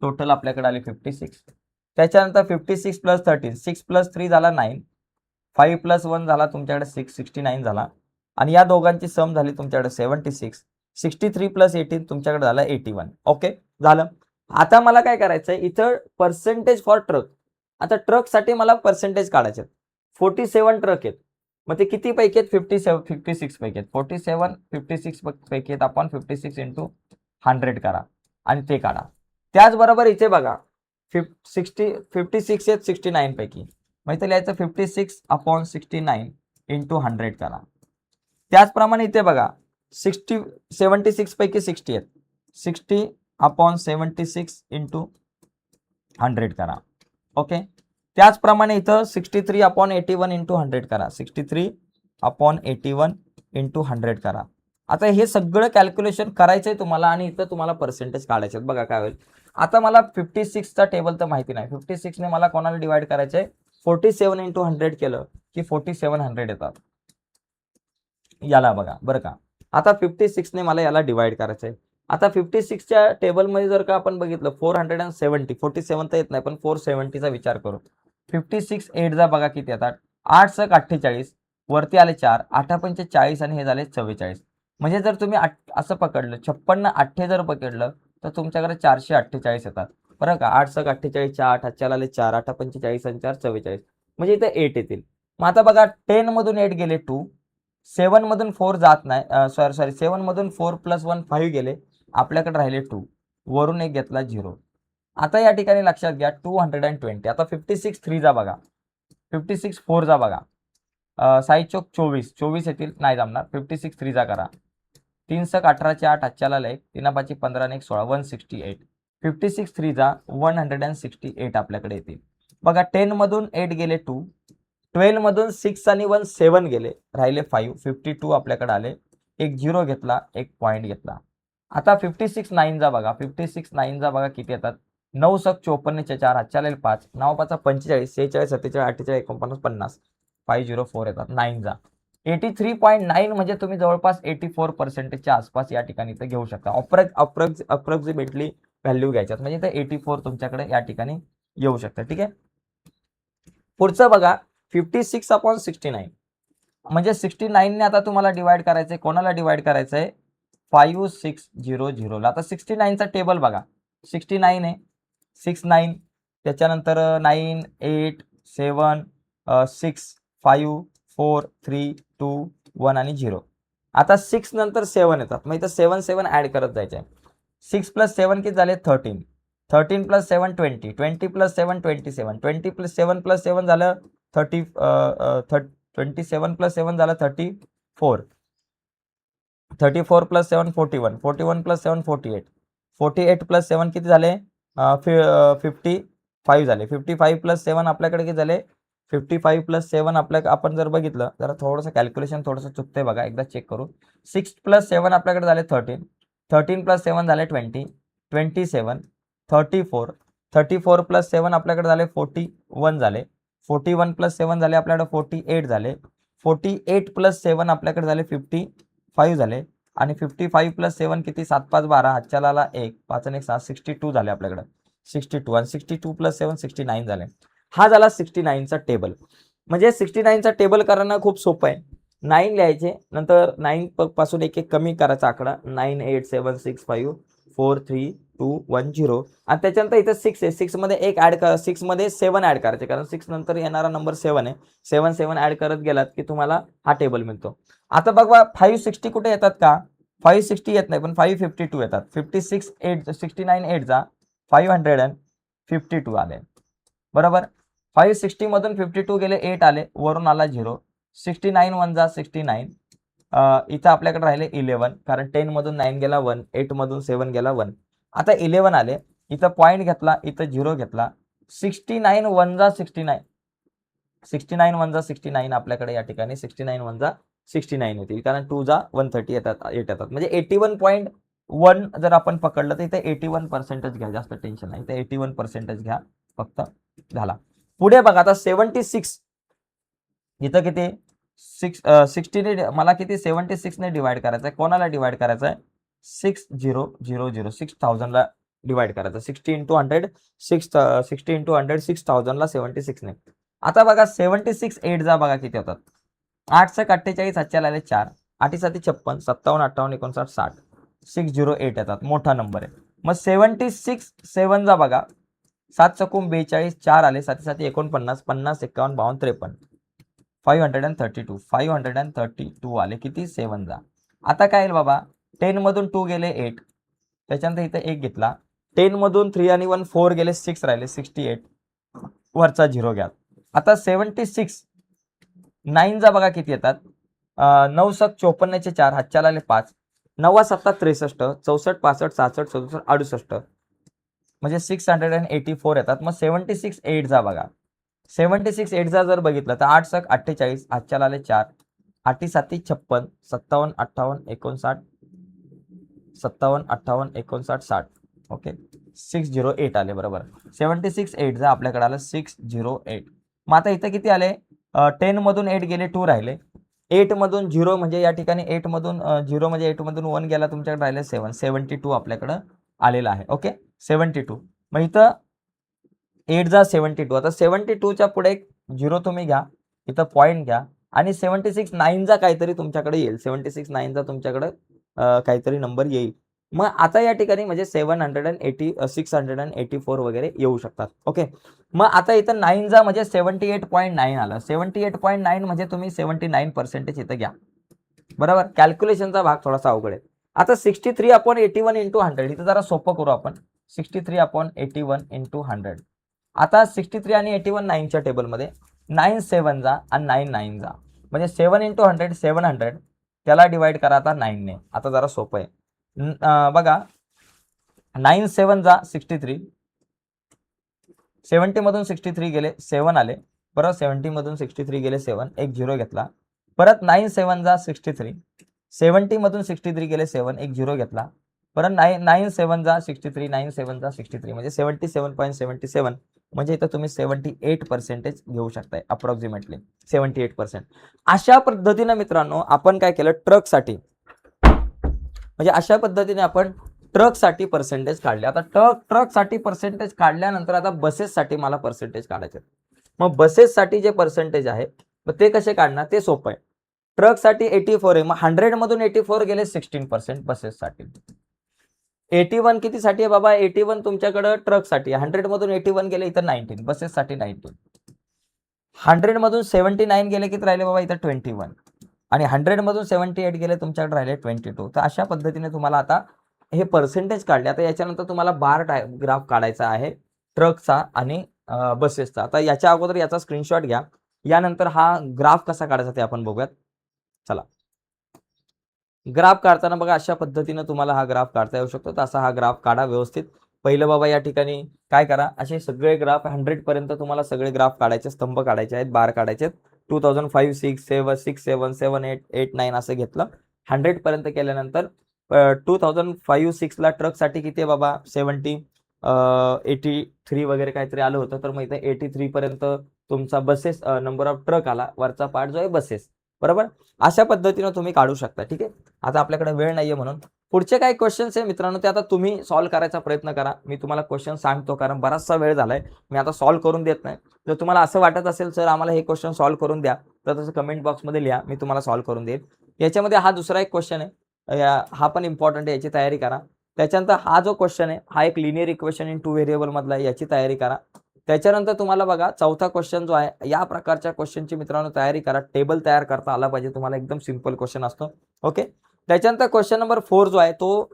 टोटल आपल्याकडे आली 56. त्याच्यानंतर 56 प्लस 13, 6 प्लस 3 झाला 9, 5 प्लस 1 झाला तुमच्याकडे 6, 69 झाला. आणि या दोघांची सम झाली तुमच्याकडे 76. 63 प्लस 18 तुमच्याकडे झालं 81. ओके, झालं. आता मला काय करायचंय, इथं पर्सेंटेज फॉर ट्रक. आता ट्रकसाठी मला पर्सेंटेज काढायचे. 47 ट्रक आहेत, मग ते किती पैकी आहेत, 56 पैकी आहेत. 47 56 पैकी आहेत. आपण 56 इंटू 100 करा आणि ते काढा. त्याचबरोबर इथे बघा 56 आहेत 69 पैकी, मग इथे लिहायचं 56/69 इंटू 100 करा. त्याचप्रमाणे इथे बघा 76 पैकी 60 आहेत, 60/76 इंटू 100 करा. ओके, त्याचप्रमाणे इथं 63/81 इंटू 100 करा. 63/81 इंटू 100 करा. आता हे सगळं कॅल्क्युलेशन करायचंय तुम्हाला आणि इथं तुम्हाला पर्सेंटेज काढायचे. बघा काय होईल, आता मला 56चा टेबल तर माहिती नाही. 56 ने मला कोणाला डिवाइड करायचंय, 47 इंटू 100 केलं की 4700 येतात याला. बघा बरं का, आता 56 ने मला याला डिवाइड करायचंय. आता 56च्या टेबलमध्ये जर का आपण बघितलं 470, 47 तर येत नाही पण 470चा विचार करू. 56 8 जा बघा किती येतात, 8 + 48, वरती आले 4, 8 × 40 आणि हे झाले 44. म्हणजे जर तुम्ही असं पकडलं 56 8 जर पकडलं तर तुमच्याकडे 448 येतात, बरं का. 8 + 48 8, 8 आले 4, 8 × 45 आणि 4 44, म्हणजे इथे 8 येतील. मग आता बघा 10 मधून 8 गेले 2, 7 मधून 4 जात नाही, सॉरी 7 मधून 4 + 1 5 गेले, आपल्याकडे राहिले 2, वरून एक घेतला 0. आता या ठिकाणी लक्षात घ्या 220. आता 56 3 जा बघा, 56 4 जा बघा, 6 चोक 24, 24 येतील, नाही जमणार. 56 3 जा करा, 3 * 18 = 8, 8 ला 1, 3 × 5 = 15 आणि 1 = 16, 168. 56 3 जा 168 आपल्याकडे येतील. बघा 10 मधून 8 गेले 2, 12 मधून 6 आणि 1 7 गेले, राहिले 5, 52 आपल्याकडे आले. एक 0 घेतला, एक पॉईंट घेतला. आता 56 9 जा बघा, 56 9 जा बघा किती येतात, 9 * 54 चे 4, 8 ला 5, 9 × 5 = 45, 46 47 48 49 50, 504 येतात. 9 जा 83.9, म्हणजे तुम्ही जवळपास 84%च्या आसपास या ठिकाणी इथे घेऊ शकता. अप्रॉक्सिमेटली व्हॅल्यू घ्यायच्यात, म्हणजे इथे 84 तुमच्याकडे या ठिकाणी येऊ शकतं. ठीक आहे, पुढचं बघा 56/69, म्हणजे 69 ने आता तुम्हाला डिवाइड करायचंय. कोणाला डिवाइड करायचंय, 5600 ला. आता 69चा टेबल बघा, 69 आहे, 69, त्याच्यानंतर 9 8 7 6 5 4 3 2 1 आणि 0. आता 6 नंतर 7 येतात, मग इथं 7 7 ऍड करत जायचे आहे. 6 + 7 किती झाले, 13, 13 + 7 20, 20 + 7 27, 20 + 7 + 7 झालं 30, 27 + 7 झालं 34, 34 + 7 41, 41 + 7 48, 48 + 7 किती झाले, 55 झाले. 55 + 7 आपल्याकडे किती झाले, 55 + 7 आपण जर बघितलं, जरा थोडंसं कॅल्क्युलेशन थोडंसं चुकतंय बघा, एकदा चेक करू. 6 + 7 आपल्याकडे झाले 13, 13 + 7 झाले 20, 27, 34, 34 + 7 आपल्याकडे झाले 41 झाले, 41 + 7 झाले आपल्याकडे 48 झाले, 48 + 7 आपल्याकडे झाले 55 झाले, आणि 55 + 7 किती, 7 5 12, 8 ला 1, 5 आणि 1 6, 62 झाले आपल्याकडे, 62, आणि 62 + 7 69 झाले. हा झाला 69चा टेबल. म्हणजे 69चा टेबल करणं खूप सोपं आहे. 9 लिहायचे, नंतर 9 पासून एक एक कमी करायचा आकडा 9 8 7 6 5 4 3 2 1 0 आणि त्याच्यानंतर इथं 6 आहे, 6 मध्ये एक ऍड करा, 6 मध्ये 7 ऍड करायचे कारण 6 नंतर येणारा नंबर 7 आहे. 7 7 ऍड करत गेलात की तुम्हाला हा टेबल मिळतो. आता बघा 560 कुठे येतात का? 560 येत नाही पण 552 येतात. 56 8 69 8 जा 552 आले बरोबर. 560 मधून 52 गेले 8 आले, वरून आला 0. 69 1 जा 69. इथं आपल्याकडे राहिले 11 कारण 10 मधून 9 गेला 1, 8 मधून 7 गेला 1. आता 11 आले, इथं पॉईंट घेतला, इथं 0 घेतला. 69 1 जा 69. 69 1 जा 69 आपल्याकडे या ठिकाणी 69 1 जा 69 येतील कारण 2 जा 130 येतात 8 येतात म्हणजे 81.1 जर आपण पकडलं तर इथे 81% घ्या, जास्त टेन्शन नाही. इथे 81% घ्या फक्त, झाला. पुढे बघा आता 76 इथं किती 60 ने मला किती 76 ने डिवाइड करायचं आहे. कोणाला डिवाइड करायचं आहे? 6000 6000 ला डिवाइड करायचं. 60 × 100 60 × 100 6000 ला 76 ने. आता बघा 76 8 जा बघा किती होतात. 8 × 48 हातच्या आले 4, 8 7 56 57 58 59 60 608 येतात, मोठा नंबर आहे. मग 76 7 जा बघा 7 चौकून 42 4 आले 7 7 49 50 51 52 53 532 आले किती 7 जा. आता काय येईल बाबा 10 मधून 2 गेले 8, त्याच्यानंतर इथे 1 घेतला. 10 मधून 3 आणि 1 4 गेले 6 राहिले 68, वरचा 0 घ्या. आता 76 9 जा बघा किती येतात. 9 7 54 4 हातच्या आले 5, 9 7 63 64 65 66 67 68 म्हणजे 684 येतात. मग 76 8 जा बघा 76 8 जा जर बघितलं तर 8 7 48 हातच्या आले 4, 8 7 56 57 58 59 57 58 59 60 ओके 608 आले बरोबर. 76 8 जा आपल्याकडे आलं 608. मग आता इथं किती आले 10 मधून 8 गेले 2 राहिले, 8 मधून 0 म्हणजे या ठिकाणी 8 मधून 0 म्हणजे 8 मधून 1 गेला तुमच्याकडे राहिले 7 72 आपल्याकडे आलेला आहे. ओके 72. मग इथं 8 जा 72. आता 72 च्या पुढे एक 0 तुम्ही घ्या, इथं पॉईंट घ्या आणि 76 9 जा काहीतरी तुमच्याकडे येईल. 76 9 जा तुमच्याकडे काहीतरी नंबर येईल. मग आता या ठिकाणी म्हणजे 780 684 वगैरे येऊ शकतात. ओके मग आता इथं 9 जा म्हणजे 78.9 आलं. 78.9 म्हणजे तुम्ही 79% इथं घ्या बरोबर. कॅल्क्युलेशनचा भाग थोडासा अवघड आहे. आता 63/81 × 100 इथं जरा सोपं करू आपण. 63/81 × 100. आता 63 आणि 81 9च्या टेबलमध्ये 9 7 जा आणि 9 9 जा म्हणजे 7 × 100 700 त्याला डिवाइड करा आता 9 ने. आता जरा सोपं आहे. बघा 9 7 जा 63, 70 मधून 63 गेले 7 आले परत 70 मधून 63 गेले 7, एक 0 घेतला. परत 9 7 जा 63, 70 मधून 63 गेले 7, एक 0 घेतला. परत 9 7 जा 63 9 7 जा 63 म्हणजे 77.77 म्हणजे इथं तुम्ही 78% घेऊ शकताय अप्रॉक्सिमेटली 78%. अशा पद्धतीने मित्रांनो आपण काय केलं ट्रकसाठी, म्हणजे अशा पद्धतीने आपण ट्रकसाठी पर्सेंटेज काढले. आता ट्रकसाठी पर्सेंटेज काढल्यानंतर आता बसेससाठी मला पर्सेंटेज काढायचे. मग बसेससाठी जे पर्सेंटेज आहे मग ते कसे काढणार ते सोपं आहे. ट्रकसाठी 84 आहे, मग 100 मधून 84 गेले 16% बसेससाठी. 81 कितीसाठी आहे बाबा 81 तुमच्याकडे ट्रकसाठी, 100 मधून 81 गेले इथं 19 बसेससाठी 19. 100 मधून 79 गेले किती राहिले बाबा इथं 21 आणि 100 मधून 78 गेले तुमच्याकडे राहिले 22. तर अशा पद्धतीने तुम्हाला आता हे पर्सेंटेज काढले. आता याच्यानंतर तुम्हाला बार ग्राफ काढायचा आहे ट्रकचा आणि बसेसचा. आता याच्या अगोदर याचा स्क्रीनशॉट घ्या, यानंतर हा ग्राफ कसा काढायचा ते आपण बघूयात. चला ग्राफ काढताना बघा अशा पद्धतीने तुम्हाला हा ग्राफ काढता येऊ शकतो. तर असा हा ग्राफ काढा व्यवस्थित. पहिलं बाबा या ठिकाणी काय करा असे सगळे ग्राफ 100 पर्यंत तुम्हाला सगळे ग्राफ काढायचे, स्तंभ काढायचे आहेत, बार काढायचे आहेत. 2005 6 7 6 7 7 8 8 9 असं घेतलं. 100 पर्यंत केल्यानंतर 2005 6 ला ट्रकसाठी किती आहे बाबा 70 83 वगैरे काहीतरी आलं होतं. तर मग इथे 83 पर्यंत तुमचा बसेस नंबर ऑफ ट्रक आला, वरचा पार्ट जो आहे बसेस बरोबर. अशा पद्धतीने तुम्ही काढू शकता. ठीक आहे. आता आपल्याकडे वेळ नाहीये म्हणून पुढचे काही क्वेश्चन्स आहे मित्रांनो ते आता तुम्ही सॉल्व्ह करायचा प्रयत्न करा. मी तुम्हाला क्वेश्चन सांगतो कारण बराचसा वेळ झालाय, मी आता सॉल्व्ह करून देत नाही. जर तुम्हाला असं वाटत असेल सर आम्हाला हे क्वेश्चन सॉल्व्ह करून द्या, तर तसं कमेंट बॉक्समध्ये लिहा, मी तुम्हाला सॉल्व्ह करून देईल. याच्यामध्ये हा दुसरा एक क्वेश्चन आहे, हा पण इम्पॉर्टंट आहे, याची तयारी करा. त्याच्यानंतर हा जो क्वेश्चन आहे हा एक लिनियर इक्वेशन इन 2 व्हेरिएबल मधला आहे, याची तयारी करा. त्याच्यानंतर तुम्हाला बघा चौथा क्वेश्चन जो आहे, या प्रकारच्या क्वेश्चनची मित्रांनो तयारी करा. टेबल तयार करता आला पाहिजे तुम्हाला, एकदम सिंपल क्वेश्चन असतो. ओके. त्याच्यानंतर क्वेश्चन नंबर 4 जो आहे तो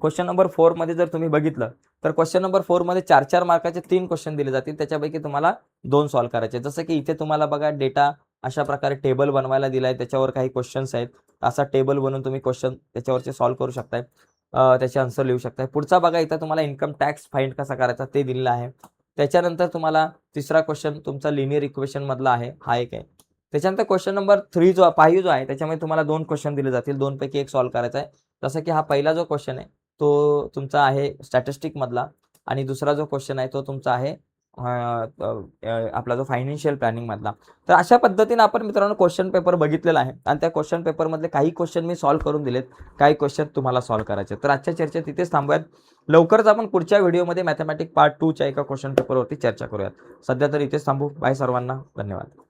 क्वेश्चन नंबर 4 मध्ये जर तुम्ही बघितलं तर क्वेश्चन नंबर 4 मध्ये 4-4 मार्काचे 3 क्वेश्चन दिले जातील. त्याच्यापैकी तुम्हाला 2 सॉल्व्ह करायचे. जसं की इथे तुम्हाला बघा डेटा अशा प्रकारे टेबल बनवायला दिलाय, त्याच्यावर काही क्वेश्चन्स आहेत. असा टेबल बनवून तुम्ही क्वेश्चन त्याच्यावरचे सॉल्व्ह करू शकताय. त्याचे आन्सर लिहू शकताय. पुढचा बघा इथं तुम्हाला इन्कम टॅक्स फाइंड कसा करायचा ते दिलेलं आहे. त्याच्यानंतर तुम्हाला तिसरा क्वेश्चन तुमचा लिनियर इक्वेशन मधला आहे, हा एक आहे. त्याच्यानंतर क्वेश्चन नंबर 3 जो 5 जो आहे त्याच्यामध्ये तुम्हाला 2 क्वेश्चन दिले जातील. 2 पैकी 1 सॉल्व्ह करायचा आहे. जसं की हा पहिला जो क्वेश्चन आहे तो तुमचा आहे स्टॅटिस्टिक मधला आणि दुसरा जो क्वेश्चन आहे तो तुमचा आहे आपला जो फायनान्शियल प्लॅनिंग मधला. तर अशा पद्धतीने आपण मित्रांनो क्वेश्चन पेपर बघितलेला आहे आणि त्या क्वेश्चन पेपर मधले काही क्वेश्चन मी सॉल्व्ह करून दिलेत, काही क्वेश्चन तुम्हाला सॉल्व्ह करायचे. तर आजच्या चर्चा तिथेच थांबूयात. लवकरच आपण पुढच्या व्हिडिओमध्ये मॅथमॅटिक्स पार्ट 2 च्या एका क्वेश्चन पेपरवरती चर्चा करूयात. सध्या तर इथेच थांबू. बाय सर्वांना, धन्यवाद.